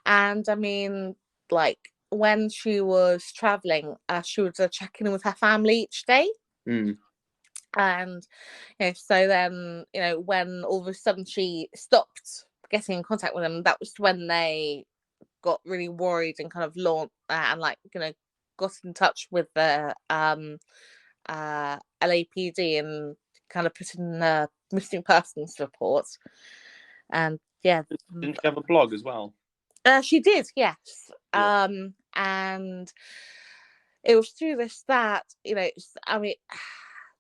[SPEAKER 2] And I mean, like when she was traveling, she would check in with her family each day.
[SPEAKER 1] Mm.
[SPEAKER 2] And so then, when all of a sudden she stopped getting in contact with them, that was when they got really worried and kind of launched and got in touch with the LAPD and kind of put in a missing persons report. And yeah,
[SPEAKER 1] Didn't she have a blog as well?
[SPEAKER 2] she did, yes.
[SPEAKER 1] Yeah.
[SPEAKER 2] And it was through this that I mean,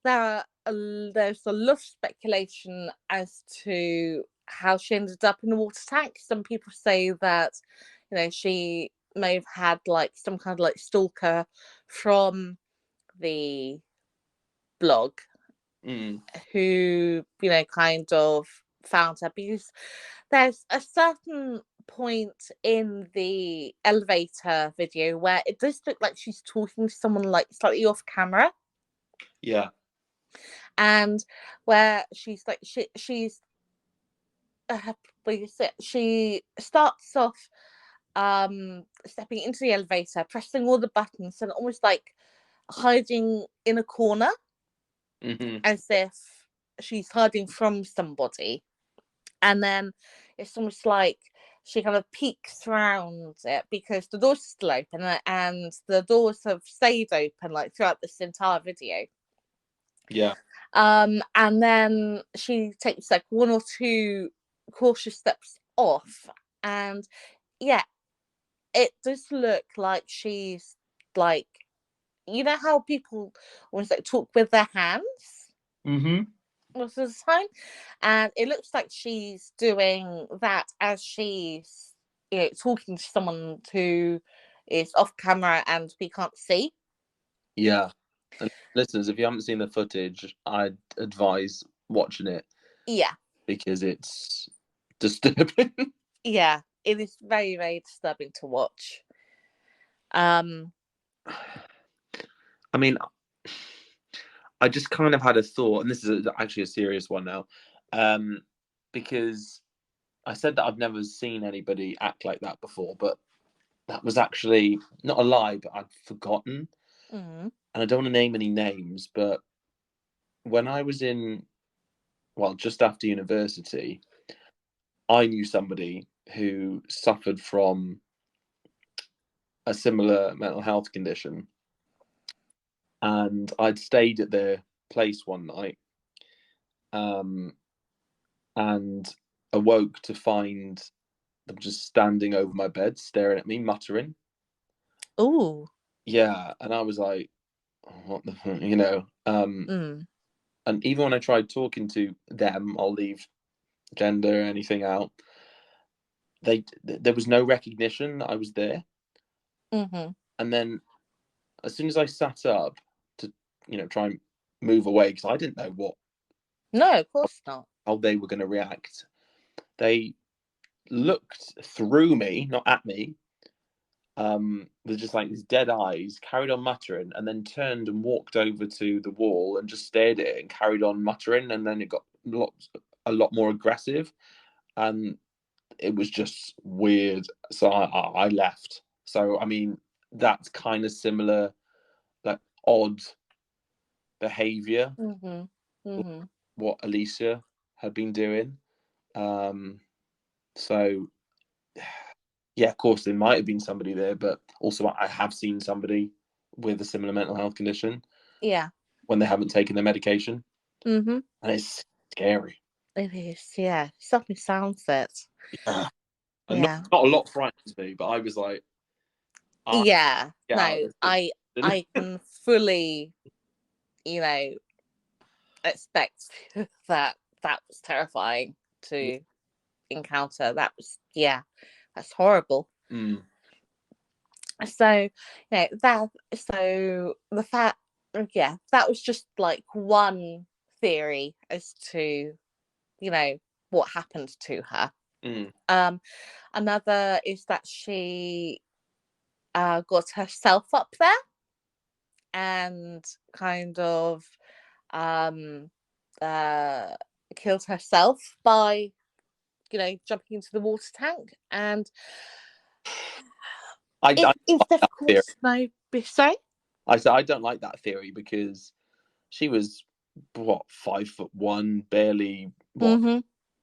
[SPEAKER 2] there's a lot of speculation as to how she ended up in the water tank. Some people say that she may have had like some kind of like stalker from the blog who kind of found her, because there's a certain point in the elevator video where it does look like she's talking to someone like slightly off camera.
[SPEAKER 1] Yeah.
[SPEAKER 2] And where she's like she's she starts off stepping into the elevator, pressing all the buttons and almost like hiding in a corner, as if she's hiding from somebody. And then it's almost like she kind of peeks around it because the door's still open, and the doors have stayed open like throughout this entire video.
[SPEAKER 1] Yeah.
[SPEAKER 2] And then she takes like one or two cautious steps off, and yeah, it does look like she's like, how people always like talk with their hands most of the time, and it looks like she's doing that as she's talking to someone who is off camera and we can't see.
[SPEAKER 1] Yeah. And listeners, if you haven't seen the footage, I'd advise watching it.
[SPEAKER 2] Yeah.
[SPEAKER 1] Because it's disturbing.
[SPEAKER 2] Yeah, it is very, very disturbing to watch.
[SPEAKER 1] I mean, I just kind of had a thought, and this is actually a serious one now, because I said that I've never seen anybody act like that before, but that was actually not a lie, but I'd forgotten. And I don't want to name any names, but when I was just after university, I knew somebody who suffered from a similar mental health condition. And I'd stayed at their place one night, and awoke to find them just standing over my bed, staring at me, muttering.
[SPEAKER 2] Oh.
[SPEAKER 1] Yeah, and I was like, oh, what the, And even when I tried talking to them, I'll leave gender or anything out. there was no recognition that I was there.
[SPEAKER 2] Mm-hmm.
[SPEAKER 1] And then as soon as I sat up to, try and move away, because I didn't know
[SPEAKER 2] No, of course not.
[SPEAKER 1] how they were going to react, they looked through me, not at me, with just like these dead eyes, carried on muttering, and then turned and walked over to the wall and just stared at it and carried on muttering. And then it got a lot more aggressive, and it was just weird. So I left. So I mean, that's kind of similar, like odd behavior.
[SPEAKER 2] Mm-hmm. Mm-hmm.
[SPEAKER 1] What Elisa had been doing. So yeah, of course there might have been somebody there, but also I have seen somebody with a similar mental health condition.
[SPEAKER 2] Yeah.
[SPEAKER 1] When they haven't taken their medication.
[SPEAKER 2] Mm-hmm.
[SPEAKER 1] And it's scary.
[SPEAKER 2] It is, yeah. Something sounds it.
[SPEAKER 1] Yeah. And
[SPEAKER 2] Yeah.
[SPEAKER 1] not a lot frightens me, but I was like,
[SPEAKER 2] yeah.
[SPEAKER 1] No,
[SPEAKER 2] I can fully, expect that was terrifying to encounter. That was, that's horrible.
[SPEAKER 1] Mm.
[SPEAKER 2] So, so the fact, that was just like one theory as to, what happened to her.
[SPEAKER 1] Mm.
[SPEAKER 2] Another is that she got herself up there and kind of killed herself by, jumping into the water tank. And it's difficult to know. Sorry?
[SPEAKER 1] I said I don't like that theory because she was 5'1", barely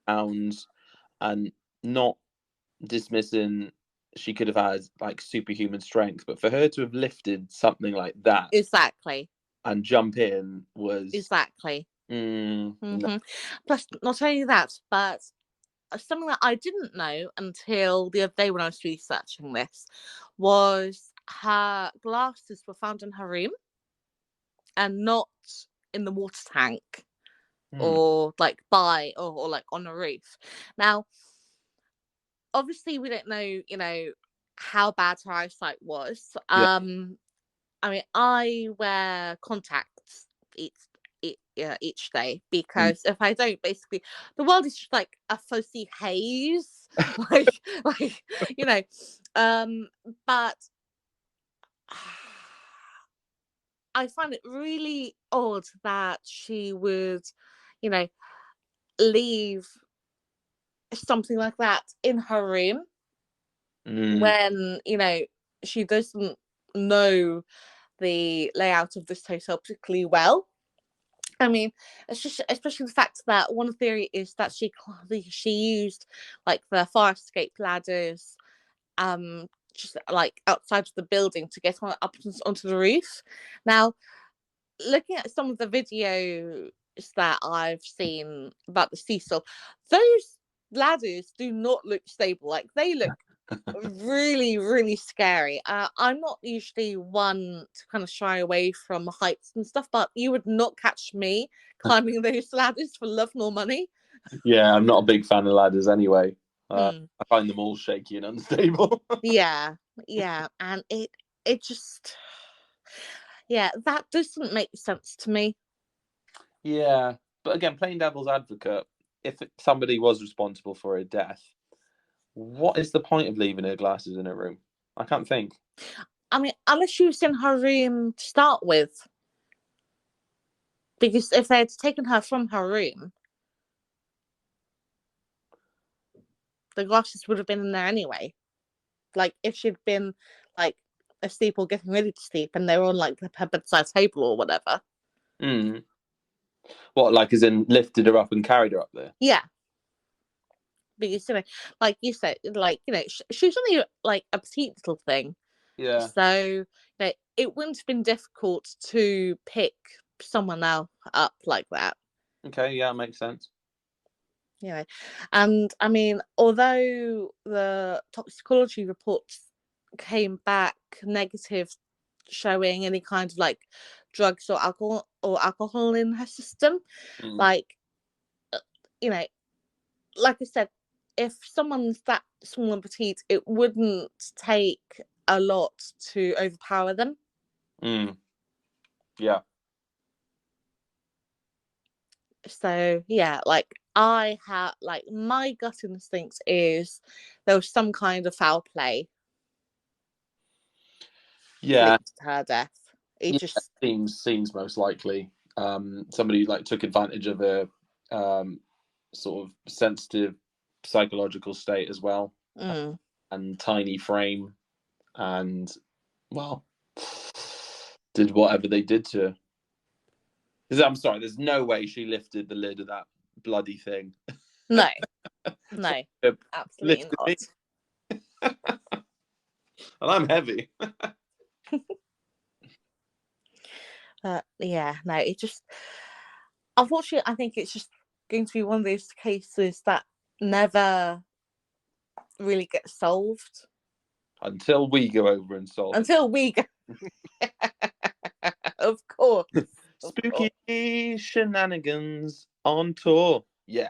[SPEAKER 1] pounds, and not dismissing she could have had like superhuman strength, but for her to have lifted something like that
[SPEAKER 2] exactly
[SPEAKER 1] and jump in was
[SPEAKER 2] exactly.
[SPEAKER 1] No.
[SPEAKER 2] Plus, not only that, but something that I didn't know until the other day when I was researching this was her glasses were found in her room and not in the water tank or like or like on a roof. Now, obviously we don't know, how bad her eyesight was.
[SPEAKER 1] Yeah.
[SPEAKER 2] I mean, I wear contacts each day because if I don't, basically the world is just like a fuzzy haze. like but I find it really odd that she would, leave something like that in her room when, she doesn't know the layout of this hotel particularly well. I mean, it's just especially the fact that one theory is that she used like the fire escape ladders, just like outside of the building to get up onto the roof. Now, looking at some of the videos that I've seen about the Cecil, those ladders do not look stable. Like they look really, really scary. I'm not usually one to kind of shy away from heights and stuff, but you would not catch me climbing those ladders for love nor money.
[SPEAKER 1] Yeah, I'm not a big fan of ladders anyway. I find them all shaky and unstable.
[SPEAKER 2] yeah, and it just, that doesn't make sense to me.
[SPEAKER 1] Yeah, but again, playing devil's advocate, if somebody was responsible for her death, what is the point of leaving her glasses in her room? I can't think.
[SPEAKER 2] I mean, unless she was in her room to start with. Because if they had taken her from her room, the glasses would have been in there anyway. Like, if she'd been, like, asleep or getting ready to sleep and they were on, like, her bedside table or whatever.
[SPEAKER 1] What, like, as in lifted her up and carried her up there?
[SPEAKER 2] Yeah. Because, like you said, like, she's only, like, a petite little thing.
[SPEAKER 1] Yeah.
[SPEAKER 2] So, it wouldn't have been difficult to pick someone else up like that.
[SPEAKER 1] Okay, yeah, makes sense.
[SPEAKER 2] And I mean, although the toxicology reports came back negative, showing any kind of like drugs or alcohol in her system, like, like I said, if someone's that small and petite, it wouldn't take a lot to overpower them.
[SPEAKER 1] Yeah.
[SPEAKER 2] So yeah, like I have, like my gut instinct is there was some kind of foul play
[SPEAKER 1] Yeah.
[SPEAKER 2] linked to her death. It just
[SPEAKER 1] seems most likely. Somebody like took advantage of a sort of sensitive psychological state as well, and tiny frame, and well, did whatever they did to her. I'm sorry, there's no way she lifted the lid of that bloody thing.
[SPEAKER 2] No, absolutely not.
[SPEAKER 1] And I'm heavy.
[SPEAKER 2] Yeah, no, it just, unfortunately, I think it's just going to be one of those cases that never really gets solved.
[SPEAKER 1] Until we go over and solve
[SPEAKER 2] Until we go. Of course.
[SPEAKER 1] Spooky Shenanigans on tour. Yeah.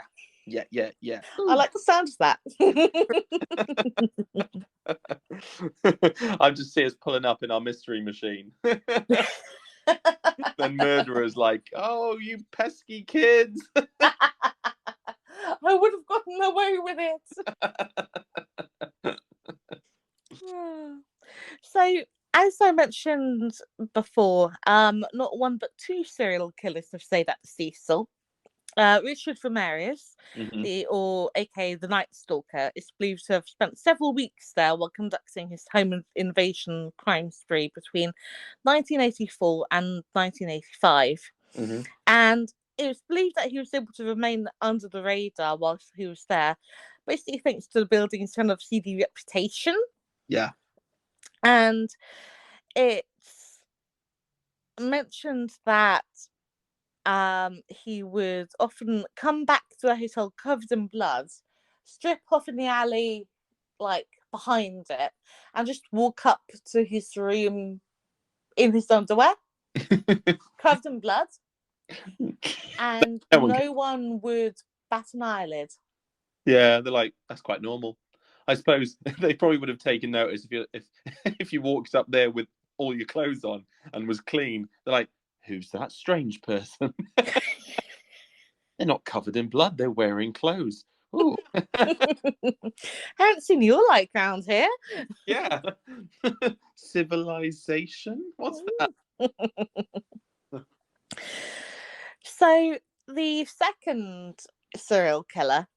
[SPEAKER 2] I like the sound of that.
[SPEAKER 1] I just see us pulling up in our mystery machine. Then murderers like, oh, you pesky kids.
[SPEAKER 2] I would have gotten away with it. So, as I mentioned before, not one but two serial killers have stayed at the Cecil. Richard Ramirez, aka the Night Stalker, is believed to have spent several weeks there while conducting his home invasion crime spree between 1984 and 1985. And it was believed that he was able to remain under the radar whilst he was there, basically thanks to the building's kind of seedy reputation.
[SPEAKER 1] Yeah.
[SPEAKER 2] And it's mentioned that he would often come back to the hotel covered in blood, strip off in the alley, like behind it, and just walk up to his room in his underwear, covered in blood, and no one would bat an eyelid.
[SPEAKER 1] Yeah, they're like, that's quite normal. I suppose they probably would have taken notice if you walked up there with all your clothes on and was clean. They're like, who's that strange person? They're not covered in blood. They're wearing clothes. Ooh.
[SPEAKER 2] Haven't seen your light round here.
[SPEAKER 1] Yeah. Civilization? What's that?
[SPEAKER 2] So the second serial killer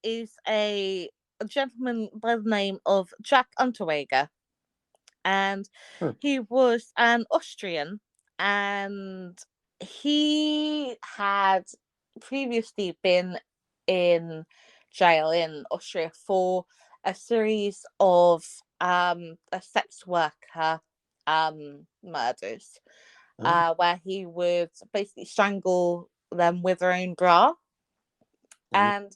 [SPEAKER 2] is a gentleman by the name of Jack Unterweger. And he was an Austrian, and he had previously been in jail in Austria for a series of a sex worker murders, where he would basically strangle them with their own bra. And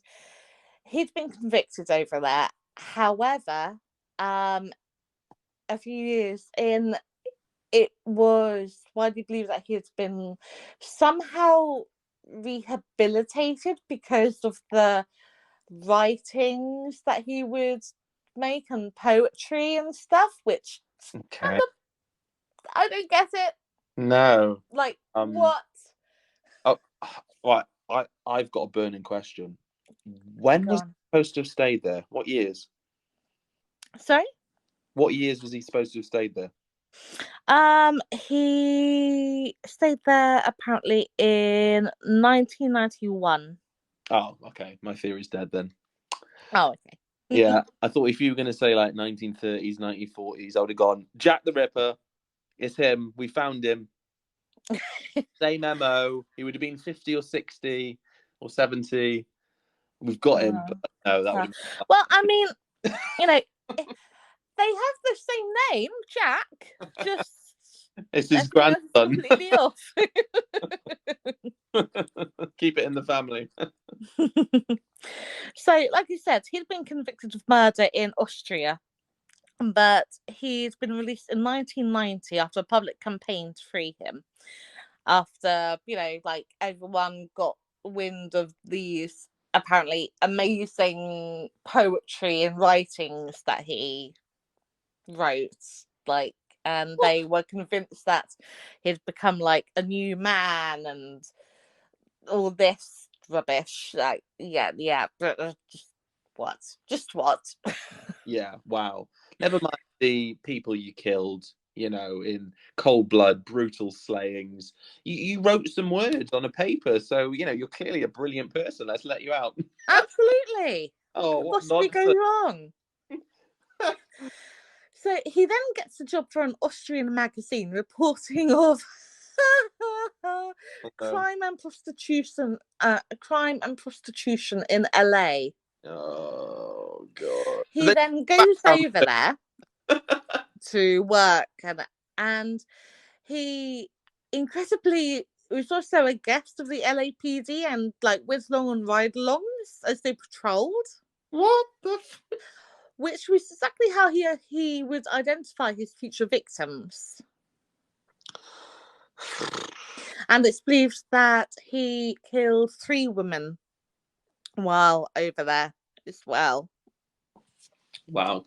[SPEAKER 2] he'd been convicted over that. However, a few years in, it was widely believed that he had been somehow rehabilitated because of the writings that he would make and poetry and stuff, which kind of, I don't get it.
[SPEAKER 1] No.
[SPEAKER 2] Like, what?
[SPEAKER 1] Oh, right. I've got a burning question. When was he supposed to have stayed there? What years?
[SPEAKER 2] Sorry?
[SPEAKER 1] What years was he supposed to have stayed there?
[SPEAKER 2] He stayed there apparently in 1991.
[SPEAKER 1] Oh, okay. My theory's dead then.
[SPEAKER 2] Oh, okay.
[SPEAKER 1] Yeah, I thought if you were going to say like 1930s, 1940s, I would have gone, Jack the Ripper, it's him, we found him. Same MO, he would have been 50 or 60 or 70. We've got him, but no, that would have been...
[SPEAKER 2] Well, I mean, you know, they have the same name, Jack, just...
[SPEAKER 1] It's his grandson. Completely off. Keep it in the family.
[SPEAKER 2] So, like you said, he'd been convicted of murder in Austria, but he's been released in 1990 after a public campaign to free him. After, like everyone got wind of these apparently amazing poetry and writings that he wrote, like, and they were convinced that he'd become like a new man and all this rubbish. Like, yeah, but just what?
[SPEAKER 1] Yeah, wow. Never mind the people you killed, in cold blood, brutal slayings. You wrote some words on a paper, so you're clearly a brilliant person. Let's let you out.
[SPEAKER 2] Absolutely. What
[SPEAKER 1] Oh,
[SPEAKER 2] could
[SPEAKER 1] what
[SPEAKER 2] possibly go
[SPEAKER 1] nonsense.
[SPEAKER 2] wrong? So he then gets a job for an Austrian magazine reporting of
[SPEAKER 1] Oh,
[SPEAKER 2] crime and prostitution in LA.
[SPEAKER 1] oh God.
[SPEAKER 2] He then goes
[SPEAKER 1] Background.
[SPEAKER 2] over there to work, and he incredibly was also a guest of the LAPD and like went along on ride-alongs as they patrolled.
[SPEAKER 1] What the?
[SPEAKER 2] Which was exactly how he would identify his future victims. And it's believed that he killed 3 women while over there as well.
[SPEAKER 1] Wow.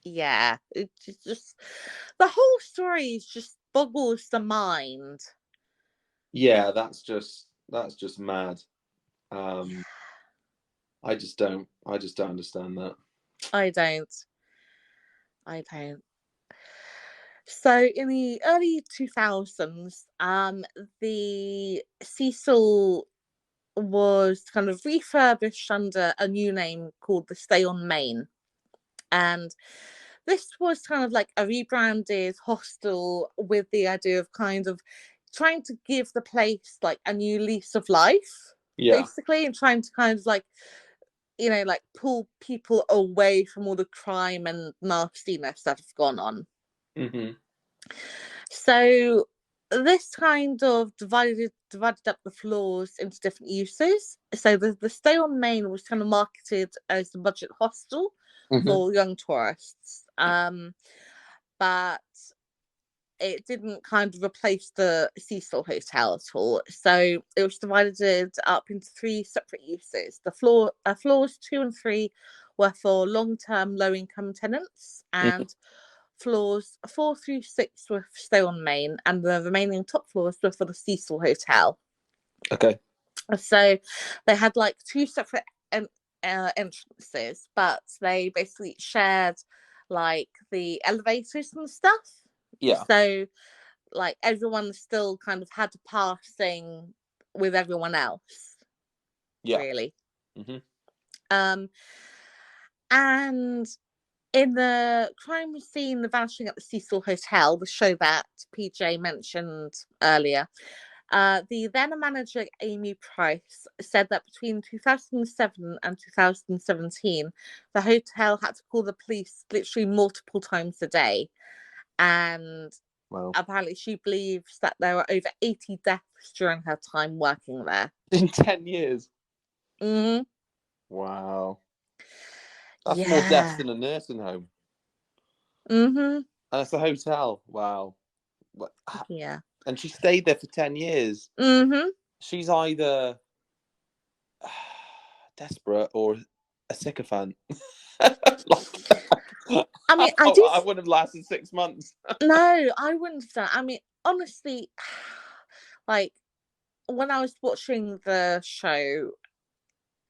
[SPEAKER 2] Yeah, it's just the whole story just boggles the mind.
[SPEAKER 1] Yeah, that's just mad. I just don't understand that.
[SPEAKER 2] I don't. So in the early 2000s, the Cecil was kind of refurbished under a new name called the Stay on Main. And this was kind of like a rebranded hostel with the idea of kind of trying to give the place like a new lease of life, basically, and trying to kind of like, like pull people away from all the crime and nastiness that has gone on.
[SPEAKER 1] Mm-hmm.
[SPEAKER 2] So this kind of divided up the floors into different uses. So the Stay on Main was kind of marketed as a budget hostel for young tourists, but it didn't kind of replace the Cecil Hotel at all. So it was divided up into 3 separate uses. The floors 2 and 3 were for long-term low-income tenants, and floors 4 through 6 were Stay on Main, and the remaining top floors were for the Cecil Hotel.
[SPEAKER 1] Okay.
[SPEAKER 2] So they had like 2 separate entrances, but they basically shared like the elevators and stuff.
[SPEAKER 1] Yeah.
[SPEAKER 2] So like everyone still kind of had a passing with everyone else.
[SPEAKER 1] Yeah.
[SPEAKER 2] Really. And in the crime scene, The Vanishing at the Cecil Hotel, the show that PJ mentioned earlier, the then manager, Amy Price, said that between 2007 and 2017, the hotel had to call the police literally multiple times a day. And apparently she believes that there were over 80 deaths during her time working there.
[SPEAKER 1] In 10 years?
[SPEAKER 2] Mm-hmm.
[SPEAKER 1] Wow. That's more deaths than a nursing home.
[SPEAKER 2] Mm-hmm.
[SPEAKER 1] And it's a hotel. Wow.
[SPEAKER 2] Yeah.
[SPEAKER 1] And she stayed there for 10 years.
[SPEAKER 2] Mm-hmm.
[SPEAKER 1] She's either desperate or a sycophant.
[SPEAKER 2] I mean,
[SPEAKER 1] I wouldn't have lasted 6 months.
[SPEAKER 2] No, I wouldn't have done. I mean, honestly, like when I was watching the show,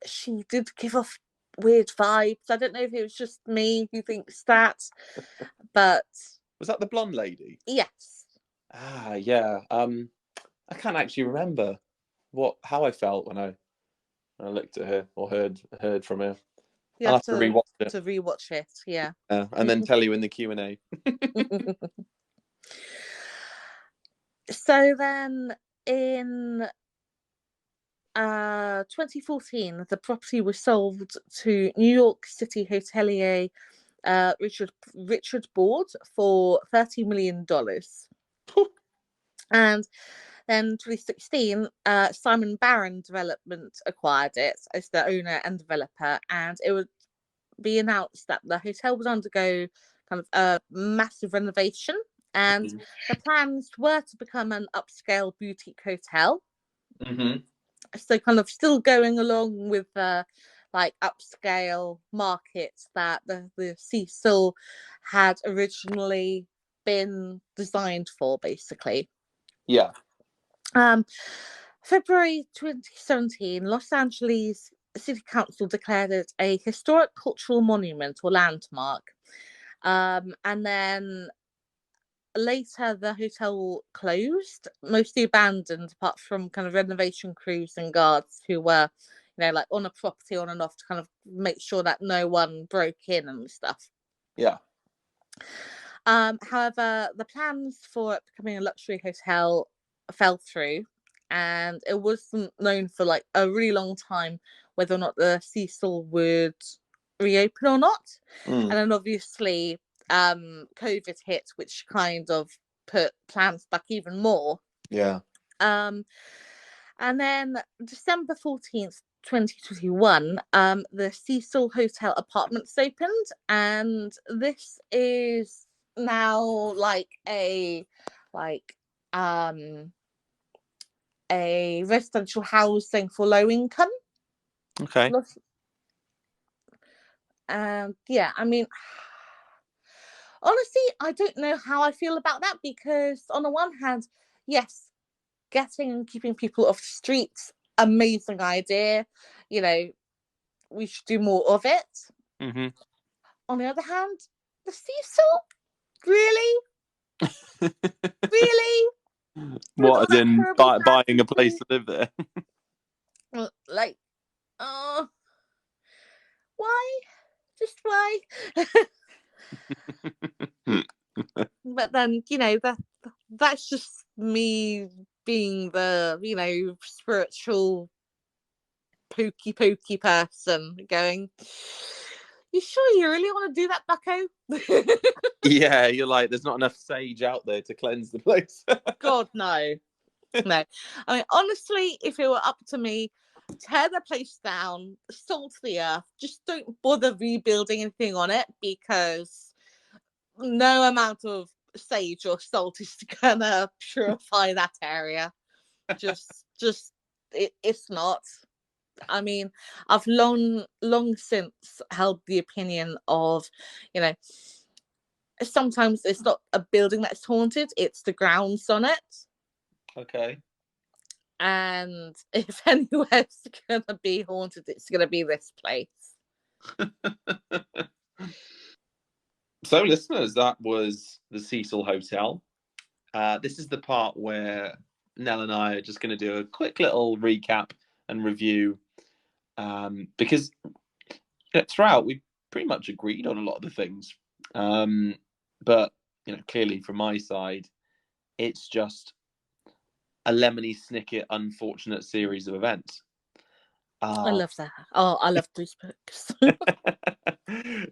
[SPEAKER 2] she did give off weird vibes. I don't know if it was just me who thinks that, but
[SPEAKER 1] was that the blonde lady?
[SPEAKER 2] Yes.
[SPEAKER 1] Ah, yeah. I can't actually remember how I felt when I looked at her or heard from her.
[SPEAKER 2] You have to rewatch it, yeah.
[SPEAKER 1] And then tell you in the Q&A.
[SPEAKER 2] So then in 2014, the property was sold to New York City hotelier Richard Board for $30 million. And then 2016, Simon Barron Development acquired it as the owner and developer, and it would be announced that the hotel would undergo kind of a massive renovation, and the plans were to become an upscale boutique hotel. So kind of still going along with the like upscale markets that the Cecil had originally been designed for, basically.
[SPEAKER 1] Yeah.
[SPEAKER 2] February 2017, Los Angeles City Council declared it a historic cultural monument or landmark. And then later the hotel closed, mostly abandoned, apart from kind of renovation crews and guards who were, like on a property on and off to kind of make sure that no one broke in and stuff.
[SPEAKER 1] Yeah.
[SPEAKER 2] However, the plans for it becoming a luxury hotel fell through, and it wasn't known for like a really long time whether or not the Cecil would reopen or not. And then obviously COVID hit, which kind of put plans back even more.
[SPEAKER 1] Yeah.
[SPEAKER 2] And then December 14th, 2021, the Cecil Hotel apartments opened, and this is now like a residential housing for low income.
[SPEAKER 1] Okay.
[SPEAKER 2] And yeah, I mean, honestly, I don't know how I feel about that, because on the one hand, yes, getting and keeping people off the streets, amazing idea. We should do more of it.
[SPEAKER 1] Mm-hmm.
[SPEAKER 2] On the other hand, the Cecil, really? Really?
[SPEAKER 1] What, as in buying a place to live there?
[SPEAKER 2] Like, why? Just why? But then, that's just me being the, spiritual pokey person going, you sure you really want to do that, bucko?
[SPEAKER 1] Yeah, you're like, there's not enough sage out there to cleanse the place.
[SPEAKER 2] God, no. No. I mean, honestly, if it were up to me, tear the place down, salt the earth, just don't bother rebuilding anything on it, because no amount of sage or salt is gonna purify that area. It's not. I mean, I've long since held the opinion of, sometimes it's not a building that's haunted, it's the grounds on it.
[SPEAKER 1] Okay.
[SPEAKER 2] And if anywhere's gonna be haunted, it's gonna be this place.
[SPEAKER 1] So, listeners, that was the Cecil Hotel. This is the part where Nell and I are just going to do a quick little recap and review, because throughout we pretty much agreed on a lot of the things. But clearly from my side, it's just a Lemony Snicket unfortunate series of events.
[SPEAKER 2] I love that. Oh, I love these books.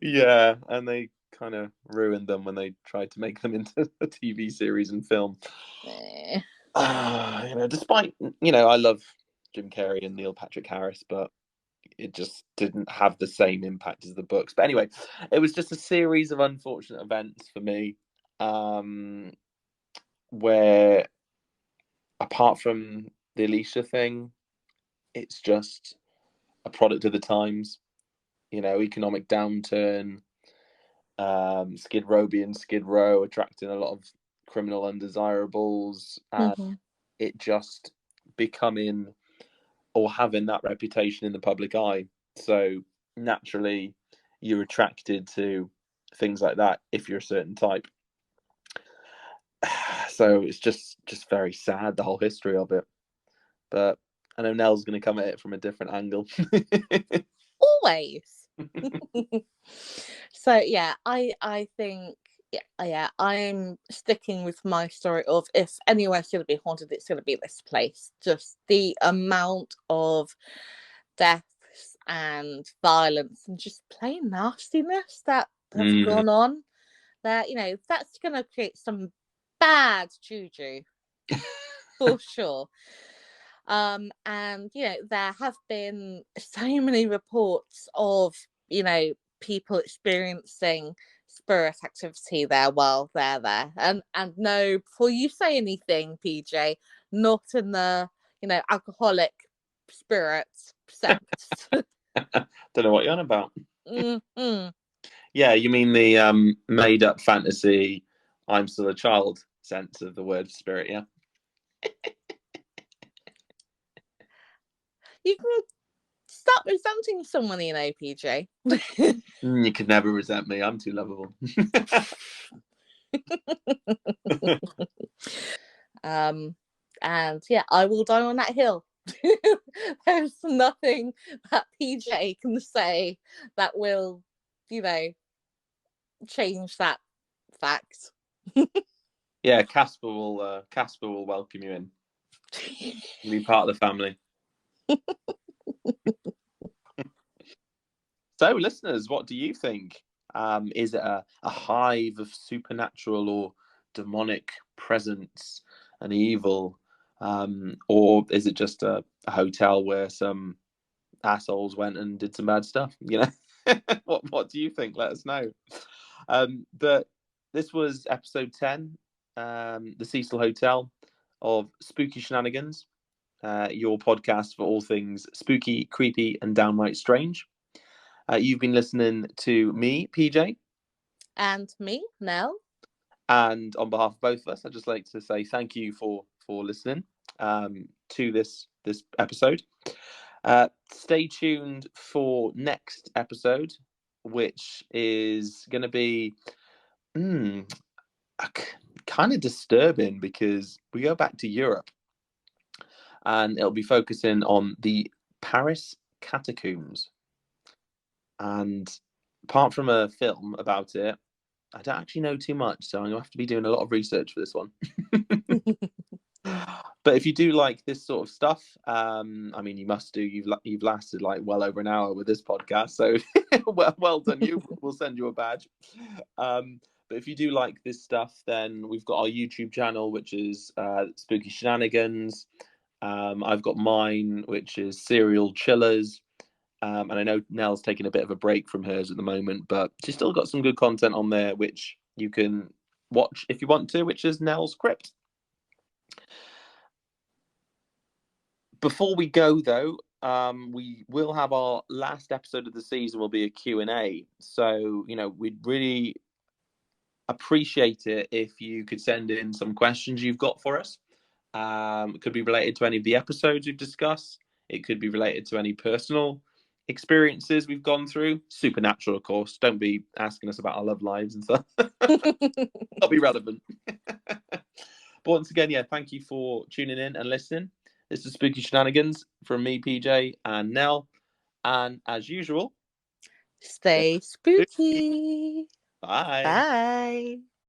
[SPEAKER 1] Yeah, and they kind of ruined them when they tried to make them into a TV series and film. Despite I love Jim Carrey and Neil Patrick Harris, but it just didn't have the same impact as the books. But anyway, it was just a series of unfortunate events for me, where apart from the Alicia thing, it's just a product of the times. Economic downturn, Skid Row being Skid Row, attracting a lot of criminal undesirables, and it just becoming or having that reputation in the public eye. So naturally, you're attracted to things like that if you're a certain type. So it's just very sad, the whole history of it. But I know Nell's going to come at it from a different angle.
[SPEAKER 2] Always. So yeah, I think I'm sticking with my story of, if anywhere's going to be haunted, it's going to be this place. Just the amount of deaths and violence and just plain nastiness that have gone on there, that's going to create some bad juju for sure. And there have been so many reports of people experiencing spirit activity there while they're there. And no, before you say anything, PJ, not in the alcoholic spirits, sects.
[SPEAKER 1] Don't know what you're on about.
[SPEAKER 2] Mm-hmm.
[SPEAKER 1] Yeah, you mean the made-up fantasy, I'm still a child sense of the word spirit, yeah?
[SPEAKER 2] You can stop resenting someone, you know, PJ.
[SPEAKER 1] You could never resent me. I'm too lovable.
[SPEAKER 2] And yeah, I will die on that hill. There's nothing that PJ can say that will, you know, change that fact.
[SPEAKER 1] Yeah, Casper will welcome you in. Be part of the family. So, listeners, what do you think? Is it a hive of supernatural or demonic presence and evil? Or is it just a hotel where some assholes went and did some bad stuff? You know, what do you think? Let us know. But this was episode 10, the Cecil Hotel of Spooky Shenanigans, your podcast for all things spooky, creepy, and downright strange. You've been listening to me, PJ.
[SPEAKER 2] And me, Nell.
[SPEAKER 1] And on behalf of both of us, I'd just like to say thank you for listening to this episode. Stay tuned for next episode, which is going to be kind of disturbing because we go back to Europe, and it'll be focusing on the Paris catacombs. And apart from a film about it, I don't actually know too much, so I'm going to have to be doing a lot of research for this one. But if you do like this sort of stuff, I mean, you must do. You've lasted like well over an hour with this podcast, so well done you. We'll send you a badge. But if you do like this stuff, then we've got our YouTube channel, which is Spooky Shenanigans. I've got mine, which is Serial Chillers. And I know Nell's taking a bit of a break from hers at the moment, but she's still got some good content on there, which you can watch if you want to, which is Nell's Crypt. Before we go, though, we will have our last episode of the season will be a Q&A. So, you know, we'd really appreciate it if you could send in some questions you've got for us. It could be related to any of the episodes we've discussed. It could be related to any personal experiences we've gone through. Supernatural, of course. Don't be asking us about our love lives and stuff. Not be relevant. But once again, yeah, thank you for tuning in and listening. This is Spooky Shenanigans from me, PJ, and Nell. And as usual,
[SPEAKER 2] stay spooky.
[SPEAKER 1] Bye.
[SPEAKER 2] Bye.